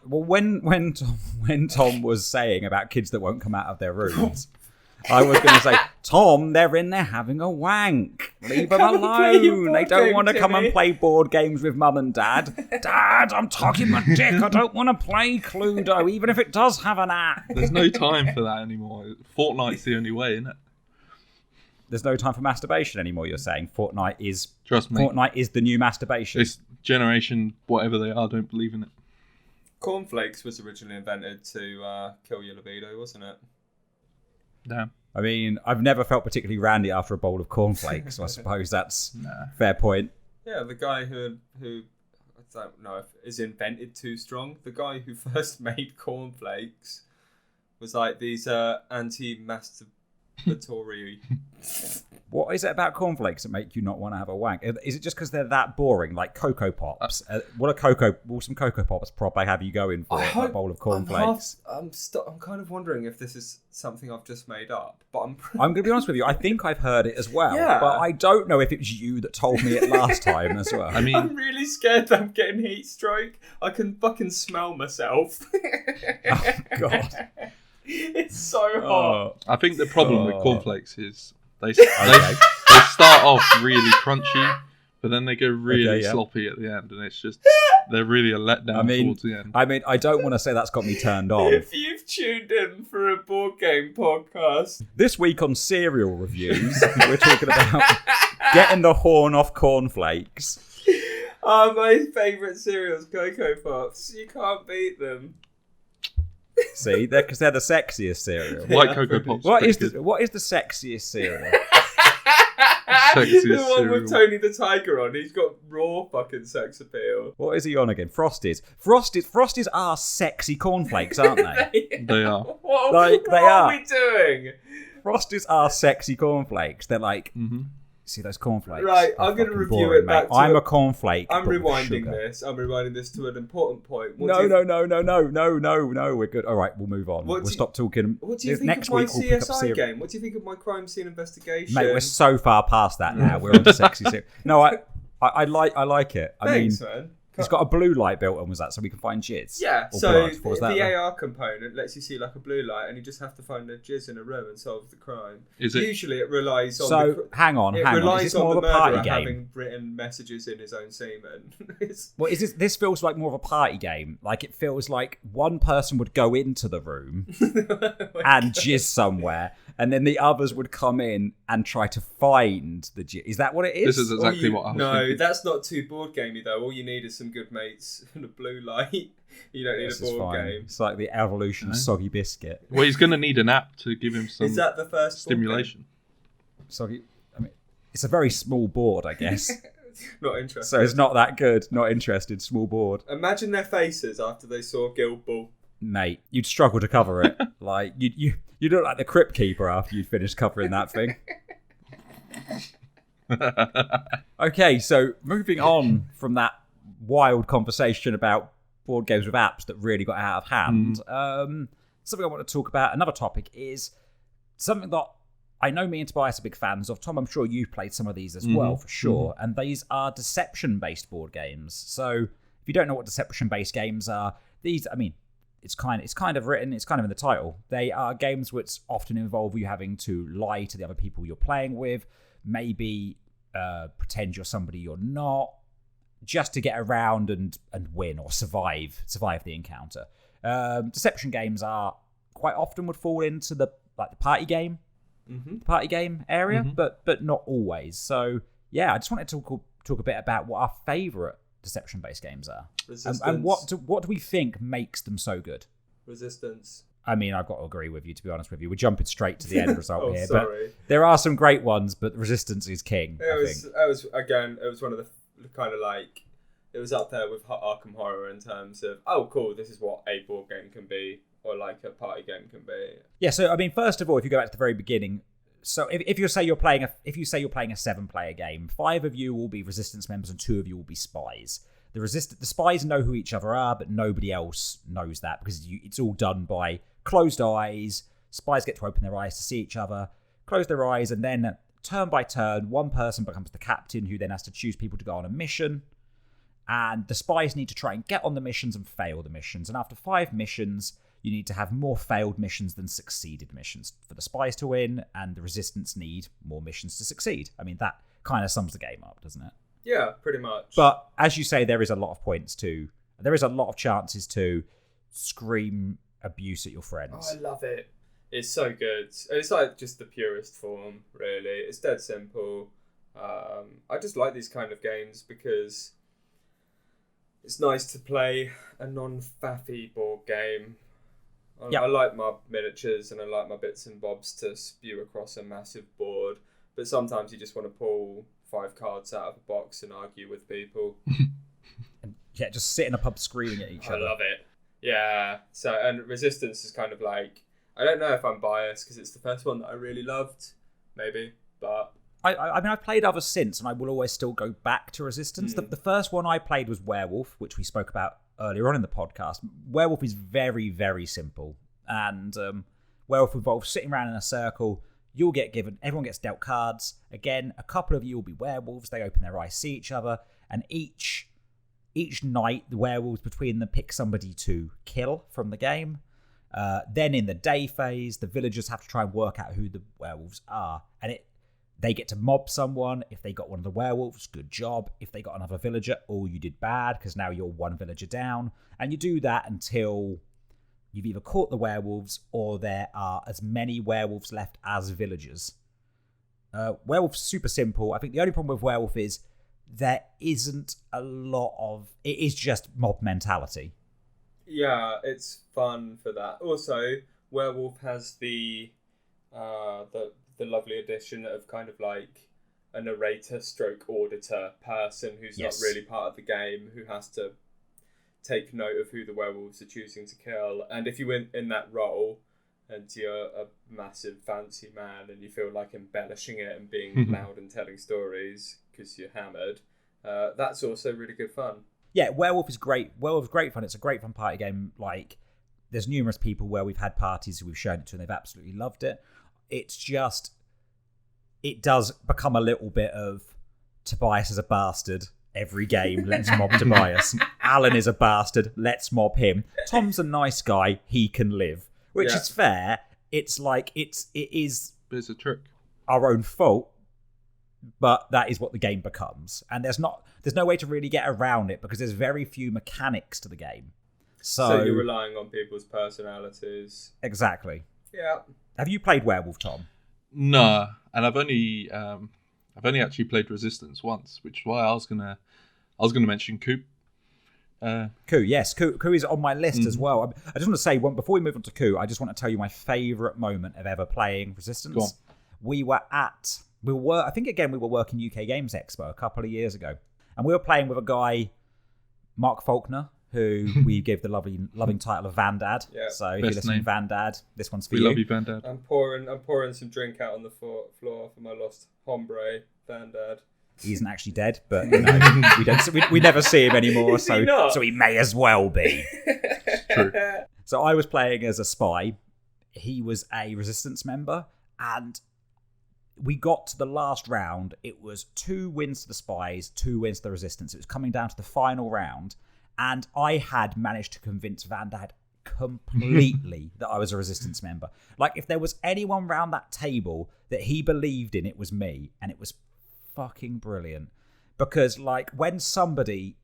Well, when Tom was saying about kids that won't come out of their rooms, I was going to say, Tom, they're in there having a wank. Leave them alone. They don't want to come and play board games with mum and dad. Dad, I'm talking my dick. I don't want to play Cluedo, even if it does have an app. There's no time for that anymore. Fortnite's the only way, isn't it? There's no time for masturbation anymore, you're saying? Fortnite is... Trust me. Fortnite is the new masturbation. This generation, whatever they are, don't believe in it. Cornflakes was originally invented to kill your libido, wasn't it? Damn. I mean, I've never felt particularly randy after a bowl of cornflakes, so I suppose that's fair point. Yeah, the guy who I don't know if is invented too strong. The guy who first made cornflakes was like these anti-masturbatory. What is it about cornflakes that make you not want to have a wank? Is it just because they're that boring, like Cocoa Pops? Will some Cocoa Pops probably have you going for a bowl of cornflakes? I'm kind of wondering if this is something I've just made up, but I'm going to be honest with you. I think I've heard it as well, Yeah. but I don't know if it was you that told me it last time as well. I mean, I'm really scared that I'm getting heat stroke. I can fucking smell myself. Oh, God. It's so hot. I think the problem with cornflakes is they start off really crunchy, but then they go really sloppy at the end, and it's just they're really a letdown towards the end. I mean, I don't want to say that's got me turned off. If you've tuned in for a board game podcast, This week on cereal reviews, we're talking about getting the horn off cornflakes. my favourite cereal's Cocoa Pops. You can't beat them. See, because they're the sexiest cereal. Like Cocoa Pops. What is the sexiest cereal? Sexiest The one with cereal. Tony the Tiger on. He's got raw fucking sex appeal. What is he on again? Frosties are sexy cornflakes, aren't they? They are. What They are are. we doing? Frosties are sexy cornflakes. They're like, see those cornflakes? Right, are I'm going to fucking review boring, it back mate. to... I'm a cornflake. I'm but with rewinding sugar. this. I'm rewinding this to an important point. No. We're good. All right, we'll move on. We'll stop talking. What do you think Next of my week we'll pick up CSI cereal. game? What do you think of my crime scene investigation? Mate, we're so far past that now. We're on to sexy cereal. No, I like it. Thanks, I mean, man. it's got a blue light built on, was that so we can find jizz? Yeah, Or so blood. What was that the then? AR component lets you see like a blue light, and you just have to find a jizz in a room and solve the crime. Is it? Usually, it relies on. So hang on. Is relies this more on of the a party murderer game? having written messages in his own semen. Well, is this feels like more of a party game? Like it feels like one person would go into the room and jizz somewhere, and then the others would come in and try to find the jizz. Is that what it is? This is exactly what I was No, thinking. that's not too board gamey though. All you need is some good mates and a blue light. You don't need This a is board fine. game. It's like the evolution of soggy biscuit. Well, he's going to need an app to give him some Is that the first stimulation. Soggy. I mean, it's a very small board, I guess. Not interested. So it's not that good. Not interested. Small board. Imagine their faces after they saw Guild Ball. Mate, you'd struggle to cover it. Like you look like the crypt keeper after you'd finished covering that thing. Okay, so moving on from that wild conversation about board games with apps that really got out of hand, something I want to talk about, another topic, is something that I know me and Tobias are big fans of. Tom, I'm sure you've played some of these as well, for sure. And these are deception-based board games. So if you don't know what deception-based games are, these, I mean, it's kind of written, it's kind of in the title. They are games which often involve you having to lie to the other people you're playing with, maybe pretend you're somebody you're not, just to get around and win or survive the encounter. Deception games are quite often would fall into the party game, party game area, but not always. So yeah, I just wanted to talk a bit about what our favourite deception-based games are, and what do we think makes them so good. Resistance. I mean, I've got to agree with you, to be honest with you. We're jumping straight to the end result here, Sorry. but there are some great ones, but Resistance is king. I think. It was one of the kind of it was up there with Arkham Horror in terms of, oh, cool, this is what a board game can be. or like a party game can be. Yeah, so I mean, first of all, if you go back to the very beginning, so if you say you're playing a 7-player game, 5 of you will be resistance members and 2 of you will be spies. The spies know who each other are, but nobody else knows that because it's all done by closed eyes. Spies get to open their eyes to see each other, close their eyes, and then turn by turn, one person becomes the captain who then has to choose people to go on a mission. And the spies need to try and get on the missions and fail the missions. And after 5 missions, you need to have more failed missions than succeeded missions for the spies to win, and the resistance need more missions to succeed. I mean, that kind of sums the game up, doesn't it? Yeah, pretty much. But as you say, there is a lot of points to... There is a lot of chances to scream abuse at your friends. Oh, I love it. It's so good. It's like just the purest form, really. It's dead simple. I just like these kind of games because it's nice to play a non-faffy board game. I like my miniatures and I like my bits and bobs to spew across a massive board, but sometimes you just want to pull 5 cards out of a box and argue with people. And just sit in a pub screaming at each other. I love it. Yeah. So, and Resistance is kind of like, I don't know if I'm biased because it's the first one that I really loved, maybe, but... I mean, I've played others since, and I will always still go back to Resistance. The first one I played was Werewolf, which we spoke about earlier on in the podcast. Werewolf is very, very simple, and Werewolf involves sitting around in a circle. Everyone gets dealt cards. Again, a couple of you will be werewolves. They open their eyes, see each other, and each night, the werewolves between them pick somebody to kill from the game. Then in the day phase, the villagers have to try and work out who the werewolves are, and they get to mob someone. If they got one of the werewolves, good job. If they got another villager, you did bad because now you're one villager down. And you do that until you've either caught the werewolves or there are as many werewolves left as villagers. Werewolf's super simple. I think the only problem with Werewolf is there isn't a lot of... It is just mob mentality. Yeah, it's fun for that. Also, Werewolf has the lovely addition of kind of like a narrator stroke auditor person who's not really part of the game, who has to take note of who the werewolves are choosing to kill. And if you win in that role and you're a massive fancy man and you feel like embellishing it and being loud and telling stories because you're hammered, that's also really good fun. Yeah, Werewolf is great. Werewolf is great fun. It's a great fun party game. Like, there's numerous people where we've had parties who we've shown it to and they've absolutely loved it. It's just, it does become a little bit of Tobias is a bastard. Every game, let's mob Tobias. Alan is a bastard. Let's mob him. Tom's a nice guy. He can live, which is fair. It's like it is. But it's a trick. Our own fault, but that is what the game becomes, and there's no way to really get around it because there's very few mechanics to the game. So you're relying on people's personalities. Exactly. Yeah. Have you played Werewolf, Tom? No, and I've only actually played Resistance once, which is why I was gonna mention Coop. Coup, yes. Coup is on my list as well. I just want to say, before we move on to Coup, I just want to tell you my favourite moment of ever playing Resistance. Go on. We were working UK Games Expo a couple of years ago, and we were playing with a guy, Mark Faulkner, who we gave the loving title of Vandad. Yeah. So if you're listening, Vandad, this one's for you. We love you, Vandad. I'm pouring some drink out on the floor for my lost hombre, Vandad. He isn't actually dead, but we never see him anymore, so he may as well be. True. So I was playing as a spy. He was a resistance member, and we got to the last round. It was 2 wins to the spies, 2 wins to the resistance. It was coming down to the final round, and I had managed to convince Vandad completely that I was a resistance member. Like, if there was anyone round that table that he believed in, it was me, and it was fucking brilliant. Because, like, when someone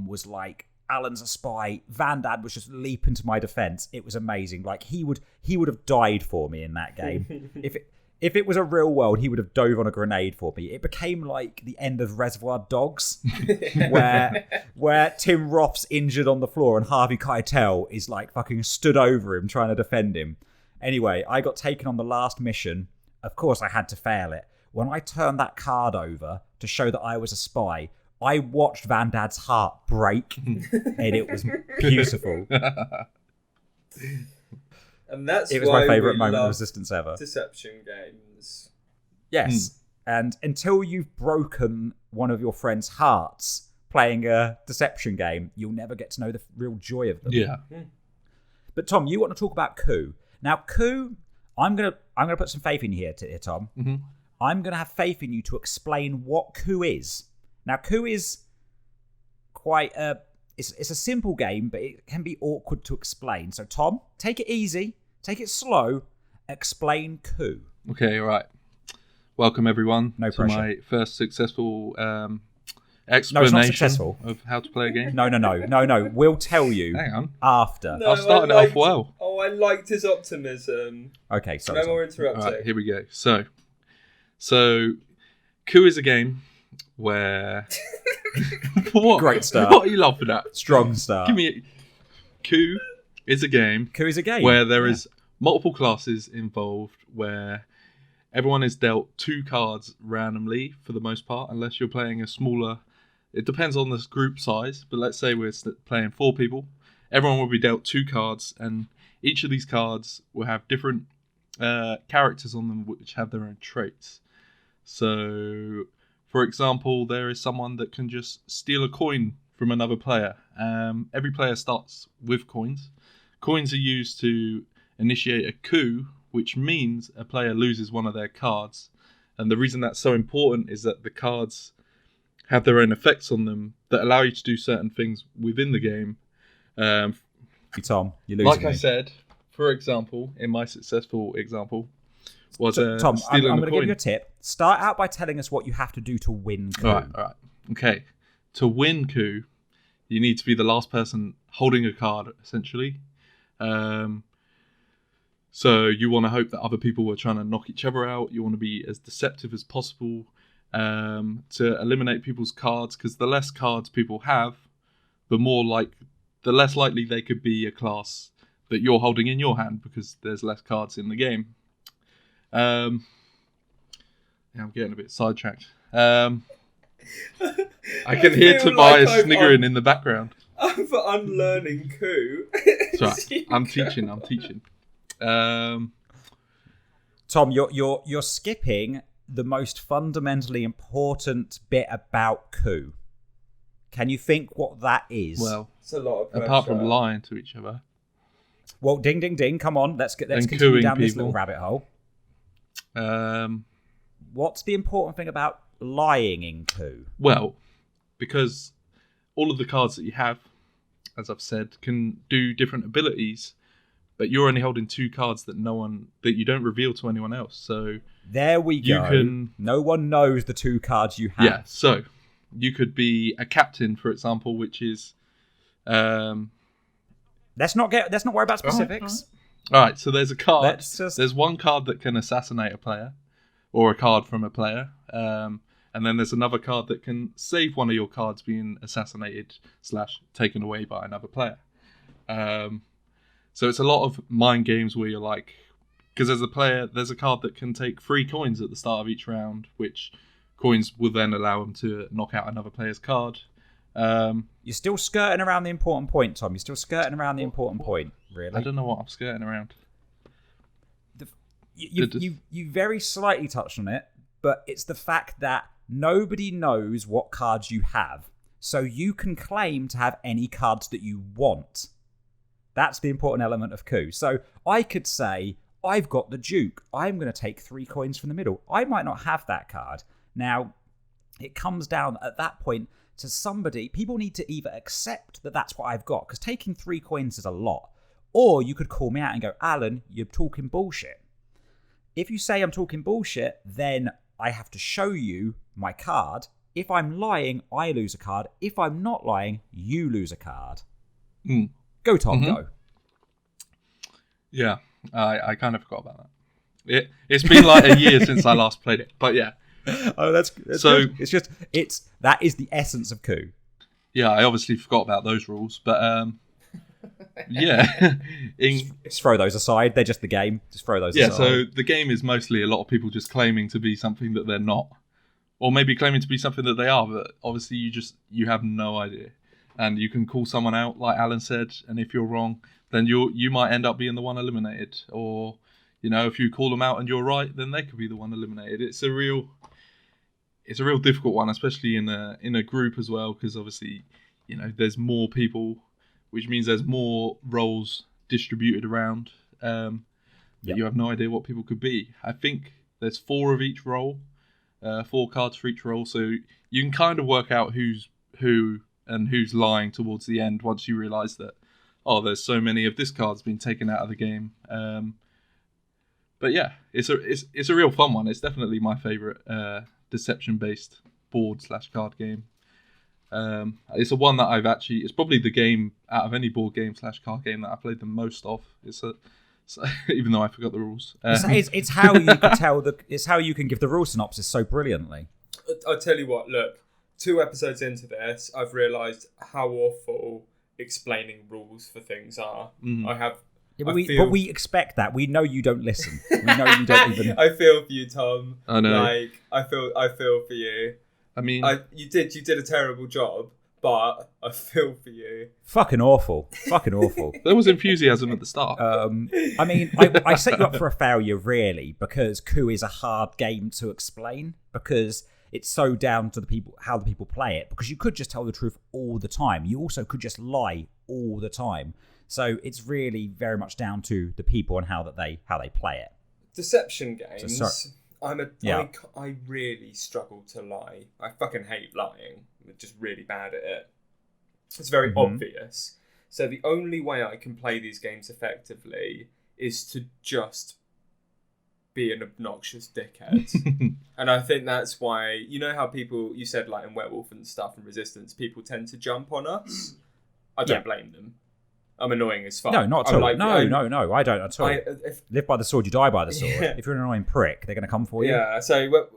was like, Alan's a spy, Vandad was just leaping to my defense. It was amazing. Like, he would have died for me in that game. If it was a real world, he would have dove on a grenade for me. It became like the end of Reservoir Dogs, where Tim Roth's injured on the floor and Harvey Keitel is like fucking stood over him trying to defend him. Anyway, I got taken on the last mission. Of course, I had to fail it. When I turned that card over to show that I was a spy, I watched Vandad's heart break, and it was beautiful. And that's It was why my favourite we moment of love Resistance ever. deception games. Yes. And until you've broken one of your friend's hearts playing a deception game, you'll never get to know the real joy of them. Yeah. But Tom, you want to talk about coup. Now, coup, I'm gonna put some faith in you here, Tom. Mm-hmm. I'm gonna have faith in you to explain what coup is. Now, coup is quite it's a simple game, but it can be awkward to explain. So, Tom, take it easy, take it slow, explain coup. Okay, all right. Welcome everyone No to pressure. my first successful No, explanation it's not successful. of how to play a game. No. We'll tell you Hang on. after. I started off well. Oh, I liked his optimism. Okay, sorry. No more All interrupting. right, here we go. So coup is a game where what? Great start. What are you laughing at? Strong start. Give me coup is a game Coup is a game where there is multiple classes involved, where everyone is dealt 2 cards randomly for the most part, unless you're playing a smaller. It depends on the group size, but let's say we're playing 4 people. Everyone will be dealt 2 cards, and each of these cards will have different characters on them which have their own traits. So, for example, there is someone that can just steal a coin from another player. Every player starts with coins. Coins are used to initiate a coup, which means a player loses one of their cards. And the reason that's so important is that the cards have their own effects on them that allow you to do certain things within the game. Tom, you're losing Like me. I said, for example, in my successful example, was Tom, I'm stealing going a to coin. give you a tip. Start out by telling us what you have to do to win coup. All right. Okay. To win coup, you need to be the last person holding a card, essentially. So you want to hope that other people are trying to knock each other out. You want to be as deceptive as possible to eliminate people's cards, because the less cards people have, the less likely they could be a class that you're holding in your hand, because there's less cards in the game. I'm getting a bit sidetracked. I can hear Tobias sniggering in the background. I'm unlearning coup. Sorry, I'm teaching. Tom, you're skipping the most fundamentally important bit about coup. Can you think what that is? Well, It's a lot of pressure. apart from lying to each other. Well, ding, ding, ding. Come on, let's And continue cooing down this people. little rabbit hole. Um, What's the important thing about lying in coup? well, because all of the cards that you have, as I've said, can do different abilities, but you're only holding 2 cards that you don't reveal to anyone else. So There we You go. can- No one knows the 2 cards you have. yeah, so you could be a captain, for example, which is Let's not worry about specifics. all right. So there's a card. Let's just- There's one card that can assassinate a player, or a card from a player, and then there's another card that can save one of your cards being assassinated / taken away by another player. So it's a lot of mind games where you're like, because as a player, there's a card that can take 3 coins at the start of each round, which coins will then allow them to knock out another player's card. You're still skirting around the important point, Tom. You're still skirting around the important point, really. I don't know what I'm skirting around. You very slightly touched on it, but it's the fact that nobody knows what cards you have, so you can claim to have any cards that you want. That's the important element of coup. So I could say, I've got the Duke. I'm going to take 3 coins from the middle. I might not have that card. Now, it comes down at that point to somebody. People need to either accept that that's what I've got, because taking 3 coins is a lot. Or you could call me out and go, Alan, you're talking bullshit. If you say I'm talking bullshit, then I have to show you my card. If I'm lying, I lose a card. If I'm not lying, you lose a card. Go, Tom, go. Yeah, I kind of forgot about that. It's been like a year since I last played it, but yeah. Oh, that's So- good. That is the essence of coup. Yeah, I obviously forgot about those rules, but yeah. Just throw those aside. They're just the game. Just throw those aside. So the game is mostly a lot of people just claiming to be something that they're not, or maybe claiming to be something that they are, but obviously you have no idea. and you can call someone out, like Alan said. And if you're wrong, then you might end up being the one eliminated. Or, if you call them out and you're right, then they could be the one eliminated. It's a real difficult one, especially in a group as well, because obviously, there's more people, which means there's more roles distributed around. You have no idea what people could be. I think there's 4 of each role, 4 cards for each role, so you can kind of work out who's who and who's lying towards the end once you realise that, there's so many of this card's been taken out of the game. But yeah, it's a real fun one. It's definitely my favourite deception-based board/card game. It's a one that it's probably the game out of any board game/card game that I played the most of. Even though I forgot the rules. It's how you can it's how you can give the rule synopsis so brilliantly. I'll tell you what, look, 2 episodes into this, I've realised how awful explaining rules for things are. But we expect that. We know you don't listen. We know you don't even. I feel for you, Tom. I know. I feel for you. I mean, you did a terrible job, but I feel for you. Fucking awful. There was enthusiasm at the start. I mean, I set you up for a failure, really, because Coup is a hard game to explain, because it's so down to how the people play it, because you could just tell the truth all the time. You also could just lie all the time. So it's really very much down to the people and how they play it. Deception games. I really struggle to lie. I fucking hate lying. I'm just really bad at it. It's very obvious. So the only way I can play these games effectively is to just be an obnoxious dickhead. And I think that's why, how people, you said like in Werewolf and stuff and Resistance, people tend to jump on us. I don't blame them. I'm annoying as fuck. No, not at all. No, I don't at all. Live by the sword, you die by the sword. Yeah. If you're an annoying prick, they're going to come for you. Yeah, so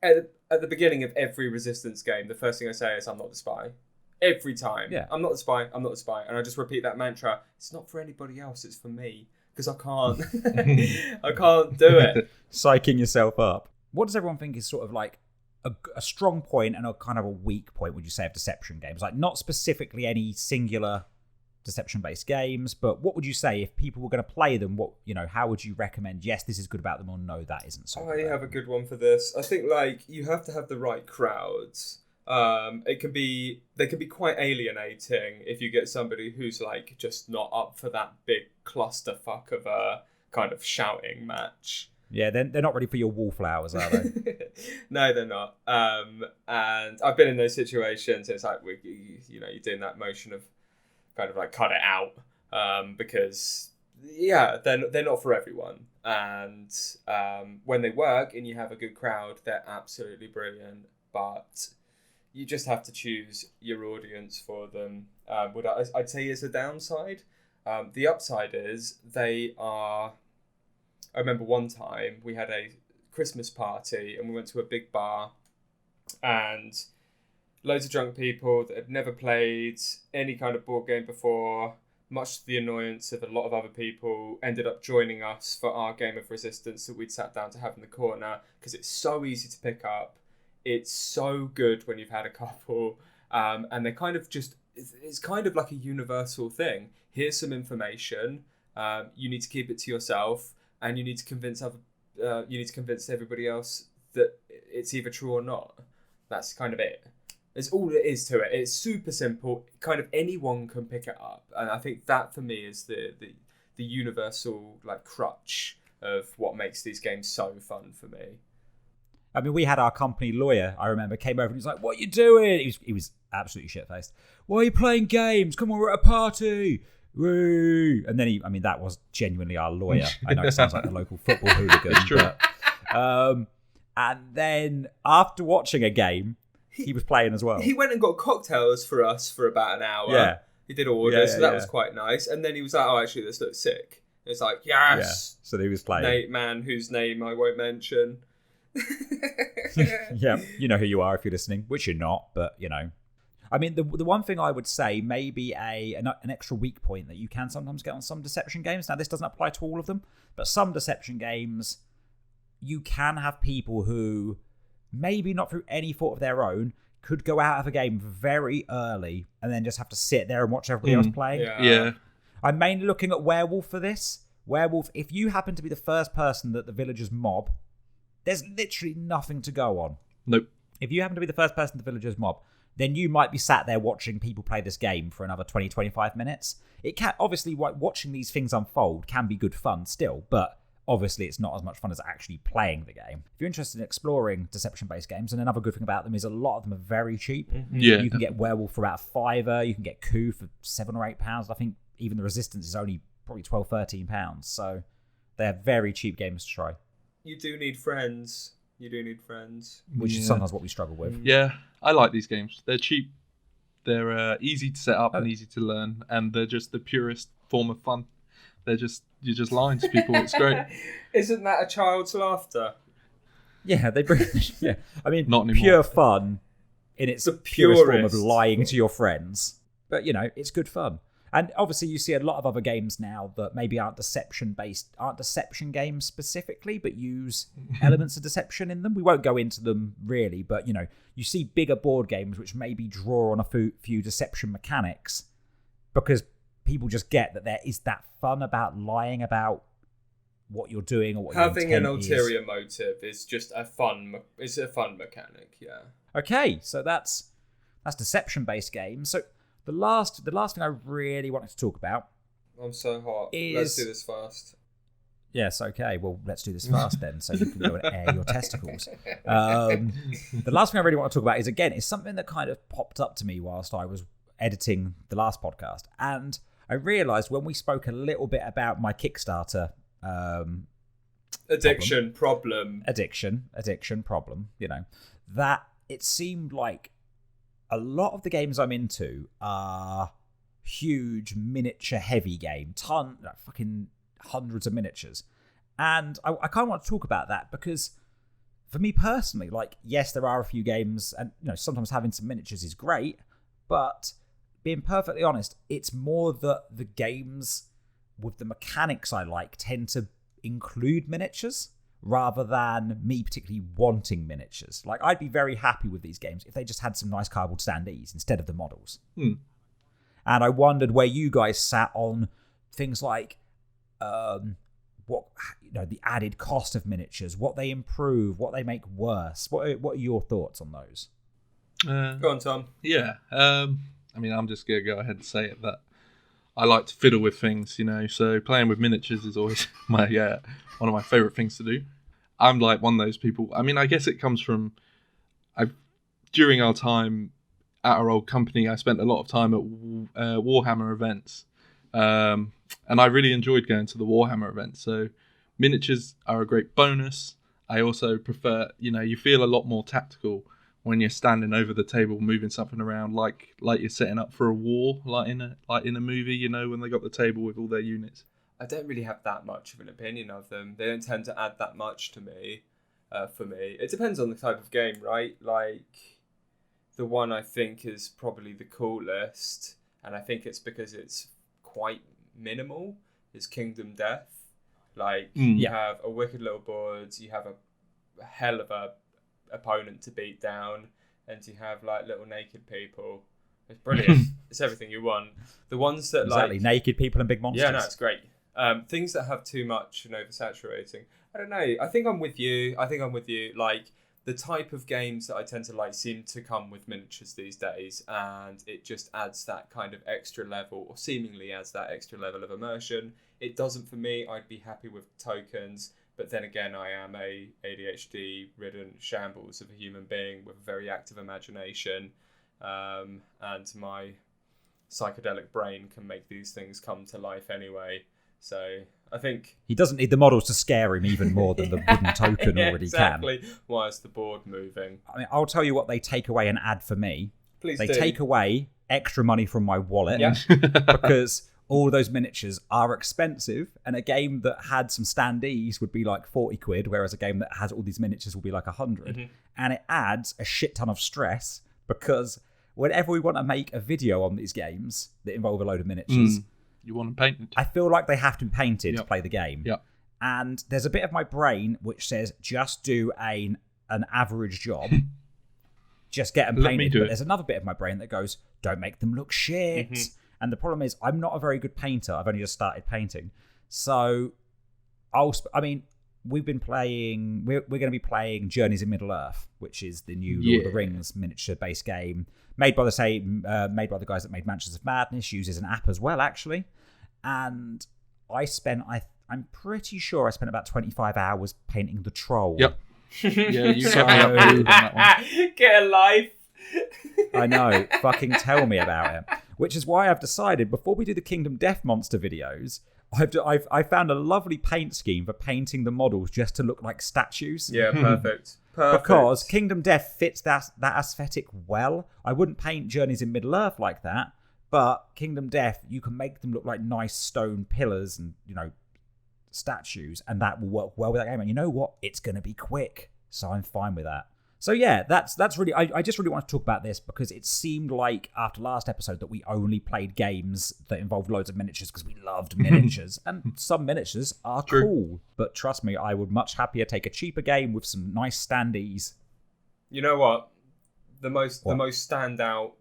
at the beginning of every Resistance game, the first thing I say is, I'm not the spy. Every time. Yeah. I'm not the spy. And I just repeat that mantra. It's not for anybody else, it's for me. Because I can't. I can't do it. Psyching yourself up. What does everyone think is sort of like a strong point and a kind of a weak point, would you say, of deception games? Like, not specifically any singular deception-based games, but what would you say if people were going to play them? How would you recommend? Yes, this is good about them, or no, that isn't so. I have a good one for this. I think you have to have the right crowds. They can be quite alienating if you get somebody who's just not up for that big clusterfuck of a kind of shouting match. Yeah, they're not ready for your wallflowers, are they? No, they're not. And I've been in those situations. It's like you're doing that motion of kind of cut it out, because they're not for everyone. And when they work and you have a good crowd, they're absolutely brilliant. But you just have to choose your audience for them. I'd say is a downside. The upside is they are. I remember one time we had a Christmas party and we went to a big bar, and loads of drunk people that had never played any kind of board game before, much to the annoyance of a lot of other people, ended up joining us for our game of Resistance that we'd sat down to have in the corner, because it's so easy to pick up. It's so good when you've had a couple, and they're kind of it's kind of like a universal thing. Here's some information. You need to keep it to yourself, and you need to convince everybody else that it's either true or not. That's kind of it. That's all it is to it. It's super simple. Kind of anyone can pick it up, and I think that for me is the universal crutch of what makes these games so fun for me. I mean, we had our company lawyer, I remember, came over and he was like, "What are you doing?" He was absolutely shit-faced. "Why are you playing games? Come on, we're at a party. Woo!" And then that was genuinely our lawyer. I know it sounds like a local football hooligan. It's true. But, and then after watching a game, he was playing as well. He went and got cocktails for us for about an hour. Yeah. He did order, so that was quite nice. And then he was like, "Oh, actually, this looks sick." It's like, yes! Yeah. So he was playing. Nate, man, whose name I won't mention. Yeah, you know who you are if you're listening, which you're not, but I mean, the one thing I would say, maybe an extra weak point that you can sometimes get on some deception games. Now, this doesn't apply to all of them, but some deception games, you can have people who, maybe not through any fault of their own, could go out of a game very early and then just have to sit there and watch everybody else play. Yeah. I'm mainly looking at Werewolf for this. Werewolf, if you happen to be the first person that the villagers mob, there's literally nothing to go on. Nope. If you happen to be the first person the villagers mob, then you might be sat there watching people play this game for another 20, 25 minutes. It can, obviously, watching these things unfold can be good fun still, but obviously it's not as much fun as actually playing the game. If you're interested in exploring deception-based games, and another good thing about them is a lot of them are very cheap. Yeah. You can get Werewolf for about £5, you can get Coup for £7 or £8. I think even the Resistance is only probably £12, £13. So they're very cheap games to try. You do need friends. Which is sometimes what we struggle with. Yeah, I like these games. They're cheap. They're easy to set up and easy to learn, and they're just the purest form of fun. You're just lying to people. It's great. Isn't that a child's laughter? Yeah, they bring. Yeah, I mean, Not anymore. pure fun in its The purest form of purest. lying to your friends. But it's good fun. And obviously, you see a lot of other games now that maybe aren't deception games specifically, but use elements of deception in them. We won't go into them really, but you see bigger board games which maybe draw on a few deception mechanics because people just get that there is that fun about lying about what you're doing or what Having your an intent is. ulterior motive is just a fun mechanic. Yeah. Okay, so that's deception-based games. So the last thing I really wanted to talk about. I'm so hot. Is- Let's do this fast. Yes, okay. Well, let's do this fast then, so you can go and air your testicles. The last thing I really want to talk about is something that kind of popped up to me whilst I was editing the last podcast, and I realised when we spoke a little bit about my Kickstarter Addiction problem. That it seemed like a lot of the games I'm into are huge miniature heavy game, fucking hundreds of miniatures. And I kind of want to talk about that because for me personally, yes, there are a few games and sometimes having some miniatures is great, but being perfectly honest, it's more that the games with the mechanics I like tend to include miniatures rather than me particularly wanting miniatures. I'd be very happy with these games if they just had some nice cardboard standees instead of the models. And I wondered where you guys sat on things like what the added cost of miniatures, what they improve, what they make worse. What are your thoughts on those? Go on, Tom. Yeah. I'm just going to go ahead and say it that I like to fiddle with things, so playing with miniatures is always one of my favourite things to do. I'm like one of those people. I guess it comes from during our time at our old company, I spent a lot of time at Warhammer events. And I really enjoyed going to the Warhammer events. So miniatures are a great bonus. I also prefer, you feel a lot more tactical when you're standing over the table, moving something around, like you're setting up for a war, like in a movie, when they got the table with all their units. I don't really have that much of an opinion of them. They don't tend to add that much to me. For me, it depends on the type of game, right? The one I think is probably the coolest, and I think it's because it's quite minimal, is Kingdom Death. You have a wicked little board, you have a hell of a opponent to beat down, and you have little naked people. It's brilliant. It's everything you want. The ones that Exactly, naked people and big monsters. Yeah, no, it's great. Things that have too much and oversaturating. I don't know. I think I'm with you. The type of games that I tend to like seem to come with miniatures these days, and it just adds that kind of extra level, or seemingly adds that extra level of immersion. It doesn't for me. I'd be happy with tokens, but then again, I am a ADHD-ridden shambles of a human being with a very active imagination, and my psychedelic brain can make these things come to life anyway. So I think he doesn't need the models to scare him even more than the wooden token already exactly. Can. Why is the board moving? I'll tell you what they take away and add for me. Please They do. take away extra money from my wallet Yeah. because all those miniatures are expensive, and a game that had some standees would be like 40 quid, whereas a game that has all these miniatures will be like 100. Mm-hmm. And it adds a shit ton of stress because whenever we want to make a video on these games that involve a load of miniatures, you want them painted. I feel like they have to be painted to play the game. Yep. And there's a bit of my brain which says just do an average job. just get them Let me painted. do But it. there's another bit of my brain that goes, don't make them look shit. And the problem is, I'm not a very good painter. I've only just started painting. So, we've been playing, we're going to be playing Journeys in Middle-earth, which is the new Lord of the Rings miniature-based game, made by the guys that made Mansions of Madness, uses an app as well, actually. And I'm pretty sure I spent about 25 hours painting the troll. Yep. Yeah, you kept me up on that one. Get a life. I know. Fucking tell me about it. Which is why I've decided, before we do the Kingdom Death Monster videos, I found a lovely paint scheme for painting the models just to look like statues. Yeah, perfect. Because Kingdom Death fits that aesthetic well. I wouldn't paint Journeys in Middle-earth like that, but Kingdom Death, you can make them look like nice stone pillars and, statues, and that will work well with that game. And you know what? It's going to be quick, so I'm fine with that. So yeah, that's really. I just really want to talk about this because it seemed like after last episode that we only played games that involved loads of miniatures because we loved miniatures, and some miniatures are cool. But trust me, I would much happier take a cheaper game with some nice standees. You know what? The most standout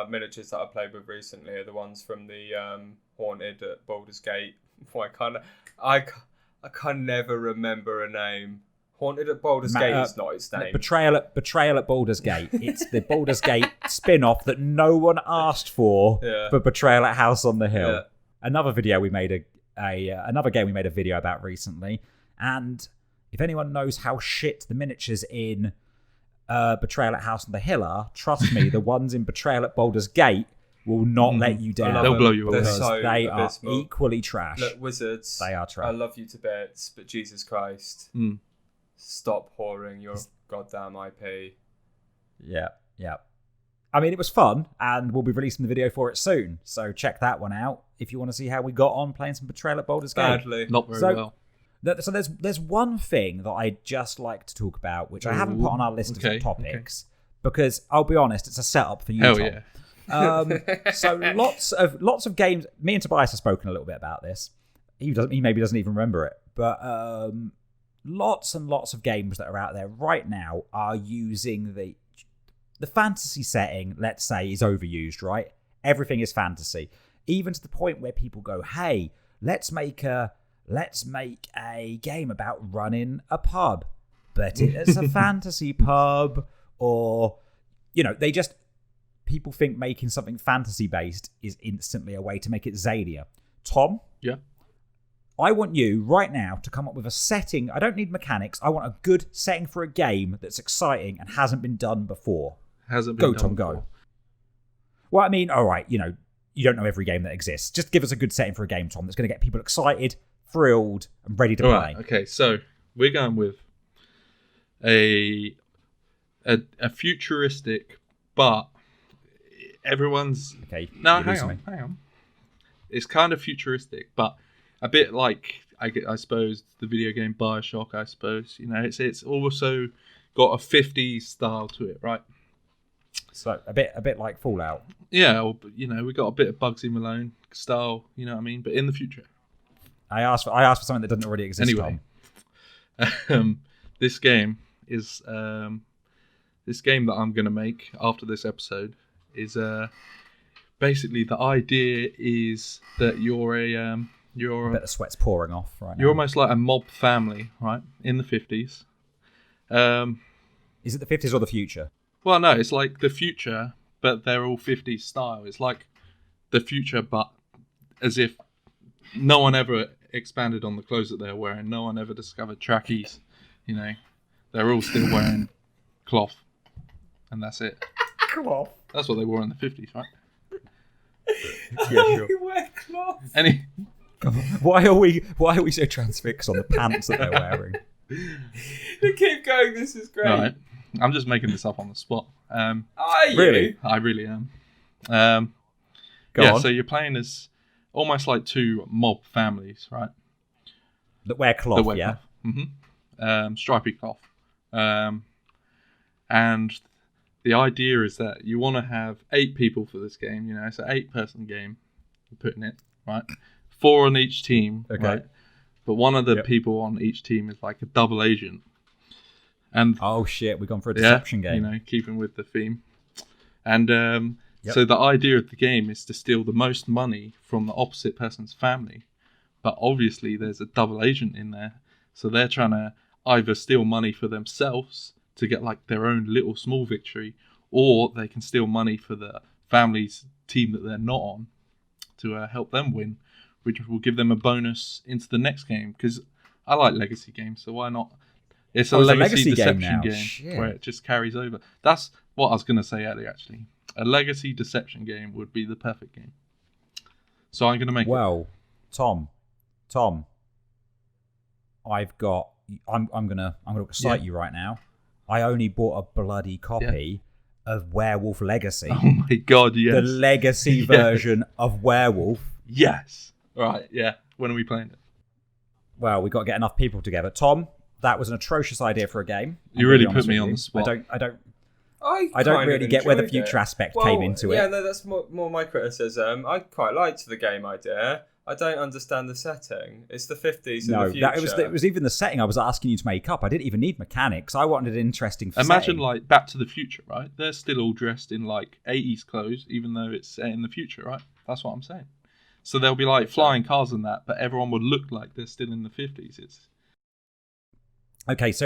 miniatures that I played with recently are the ones from the Haunted at Baldur's Gate. I can never remember a name. Haunted at Baldur's Gate is not its name. Betrayal at Baldur's Gate. It's the Baldur's Gate spin-off that no one asked for Betrayal at House on the Hill. Yeah. Another video we made another game we made a video about recently. And if anyone knows how shit the miniatures in Betrayal at House on the Hill are, trust me, the ones in Betrayal at Baldur's Gate will not let you down. They'll blow you away. They are equally trash. Look, Wizards, they are trash. I love you to bits, but Jesus Christ. Stop whoring your goddamn IP. Yeah. I mean, it was fun, and we'll be releasing the video for it soon. So check that one out if you want to see how we got on playing some Betrayal at Baldur's Gate. Badly. Not very well. So there's one thing that I'd just like to talk about, which I haven't put on our list of topics, because I'll be honest, it's a setup for you, Hell Tom. Yeah. So lots of games. Me and Tobias have spoken a little bit about this. He maybe doesn't even remember it, but lots and lots of games that are out there right now are using the fantasy setting. Let's say is overused, right? Everything is fantasy, even to the point where people go, "Hey, let's make a game about running a pub, but it's a fantasy pub," or people think making something fantasy based is instantly a way to make it zanier. Tom? Yeah. I want you right now to come up with a setting. I don't need mechanics. I want a good setting for a game that's exciting and hasn't been done before. Go. Well, I mean, all right, you don't know every game that exists. Just give us a good setting for a game, Tom, that's going to get people excited, thrilled, and ready to play. Right, okay, so we're going with a futuristic, but everyone's... Okay. No, hang on. It's kind of futuristic, but a bit like, I suppose, the video game Bioshock, I suppose. It's also got a 50s style to it, right? So a bit like Fallout. Yeah, we got a bit of Bugsy Malone style, you know what I mean? But in the future. I asked for something that doesn't already exist, anyway, this game is... this game that I'm going to make after this episode is... basically, the idea is that you're a... I bet the sweat's pouring off right now. You're almost like a mob family, right? In the 50s. Is it the 50s or the future? Well, no, it's like the future, but they're all 50s style. It's like the future, but as if no one ever expanded on the clothes that they're wearing. No one ever discovered trackies. They're all still wearing cloth. And that's it. Cloth? That's what they wore in the 50s, right? Yeah, sure. You wear cloth. Why are we so transfixed on the pants that they're wearing? They keep going. This is great. Right. I'm just making this up on the spot. Are you? Really? I really am. Go on. So you're playing as almost like two mob families, right? That wear cloth, Cloth. Mm-hmm. Stripy cloth. And the idea is that you want to have 8 people for this game. It's an 8-person game. You're putting it, right? 4 on each team, okay. Right? But one of the people on each team is like a double agent. And oh shit, we've gone for a deception game. You know, keeping with the theme. And so the idea of the game is to steal the most money from the opposite person's family. But obviously there's a double agent in there. So they're trying to either steal money for themselves to get like their own little small victory, or they can steal money for the family's team that they're not on to help them win, which will give them a bonus into the next game. Because I like legacy games, so why not? It's a legacy deception game where it just carries over. That's what I was going to say earlier, actually. A legacy deception game would be the perfect game. So I'm going to make it. Tom, I'm gonna excite you right now. I only bought a bloody copy of Werewolf Legacy. Oh my god, yes. The legacy version of Werewolf. Yes. Right, yeah. When are we playing it? Well, we've got to get enough people together. Tom, that was an atrocious idea for a game. You really put me on the spot. I don't really get where the future aspect came into it. Yeah, no, that's more my criticism. I quite liked the game idea. I don't understand the setting. It's the 50s in the future. It was even the setting I was asking you to make up. I didn't even need mechanics. I wanted an interesting setting. Imagine like Back to the Future, right? They're still all dressed in like 80s clothes, even though it's set in the future, right? That's what I'm saying. So there'll be like flying cars and that, but everyone would look like they're still in the 50s. Okay, so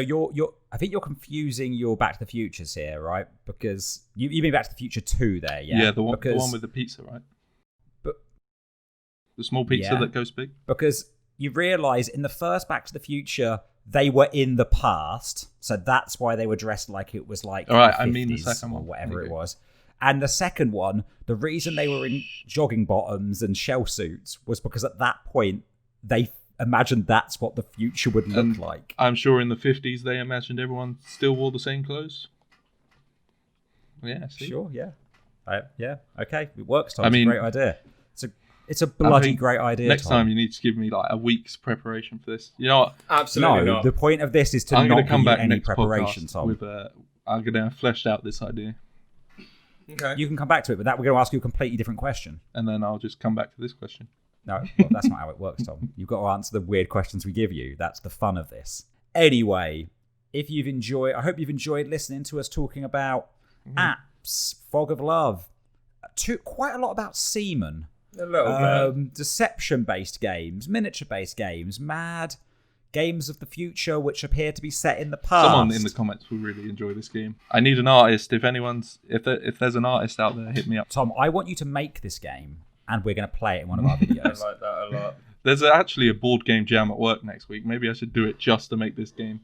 I think you're confusing your Back to the Futures here, right? Because you mean Back to the Future 2 there, yeah? Yeah, the one with the pizza, right? The small pizza that goes big? Because you realise in the first Back to the Future, they were in the past. So that's why they were dressed like it was like all right, I mean the second one. Or whatever it was. And the second one, the reason they were in jogging bottoms and shell suits was because at that point, they imagined that's what the future would look like. I'm sure in the 50s, they imagined everyone still wore the same clothes. Yeah, see? Sure, yeah. Yeah, okay. It works, Tom. It's a great idea. It's a bloody great idea. Next Tom. time you need to give me like a week's preparation for this. You know what? Absolutely not. The point of this is to not give you any preparation, Tom. I'm going to flesh out this idea. Okay. You can come back to it, but we're going to ask you a completely different question. And then I'll just come back to this question. No, well, that's not how it works, Tom. You've got to answer the weird questions we give you. That's the fun of this. Anyway, I hope you've enjoyed listening to us talking about apps, Fog of Love, quite a lot about semen. A little bit. Deception-based games, miniature-based games, mad games of the future which appear to be set in the past. Someone in the comments will really enjoy this game. I need an artist. If there's an artist out there, hit me up. Tom, I want you to make this game, and we're going to play it in one of our videos. I like that a lot. There's actually a board game jam at work next week. Maybe I should do it just to make this game.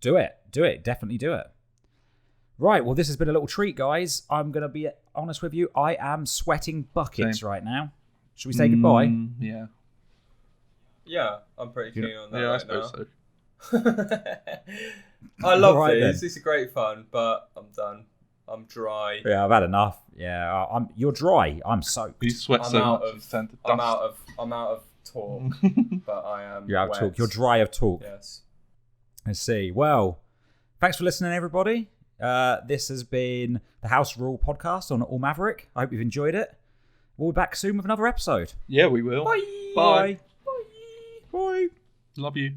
Do it. Definitely do it. Right, well, this has been a little treat, guys. I'm going to be honest with you. I am sweating buckets right now. Should we say goodbye? Yeah. Yeah, I'm pretty keen on that I right suppose now. So. I love these. These are great fun, but I'm done. I'm dry. Yeah, I've had enough. Yeah, you're dry. I'm soaked. You sweat so much. I'm out of talk, but I am. You're out of talk. You're dry of talk. Yes. Let's see. Well, thanks for listening, everybody. This has been the House Rule podcast on All Maverick. I hope you've enjoyed it. We'll be back soon with another episode. Yeah, we will. Bye. Bye. Bye. Love you.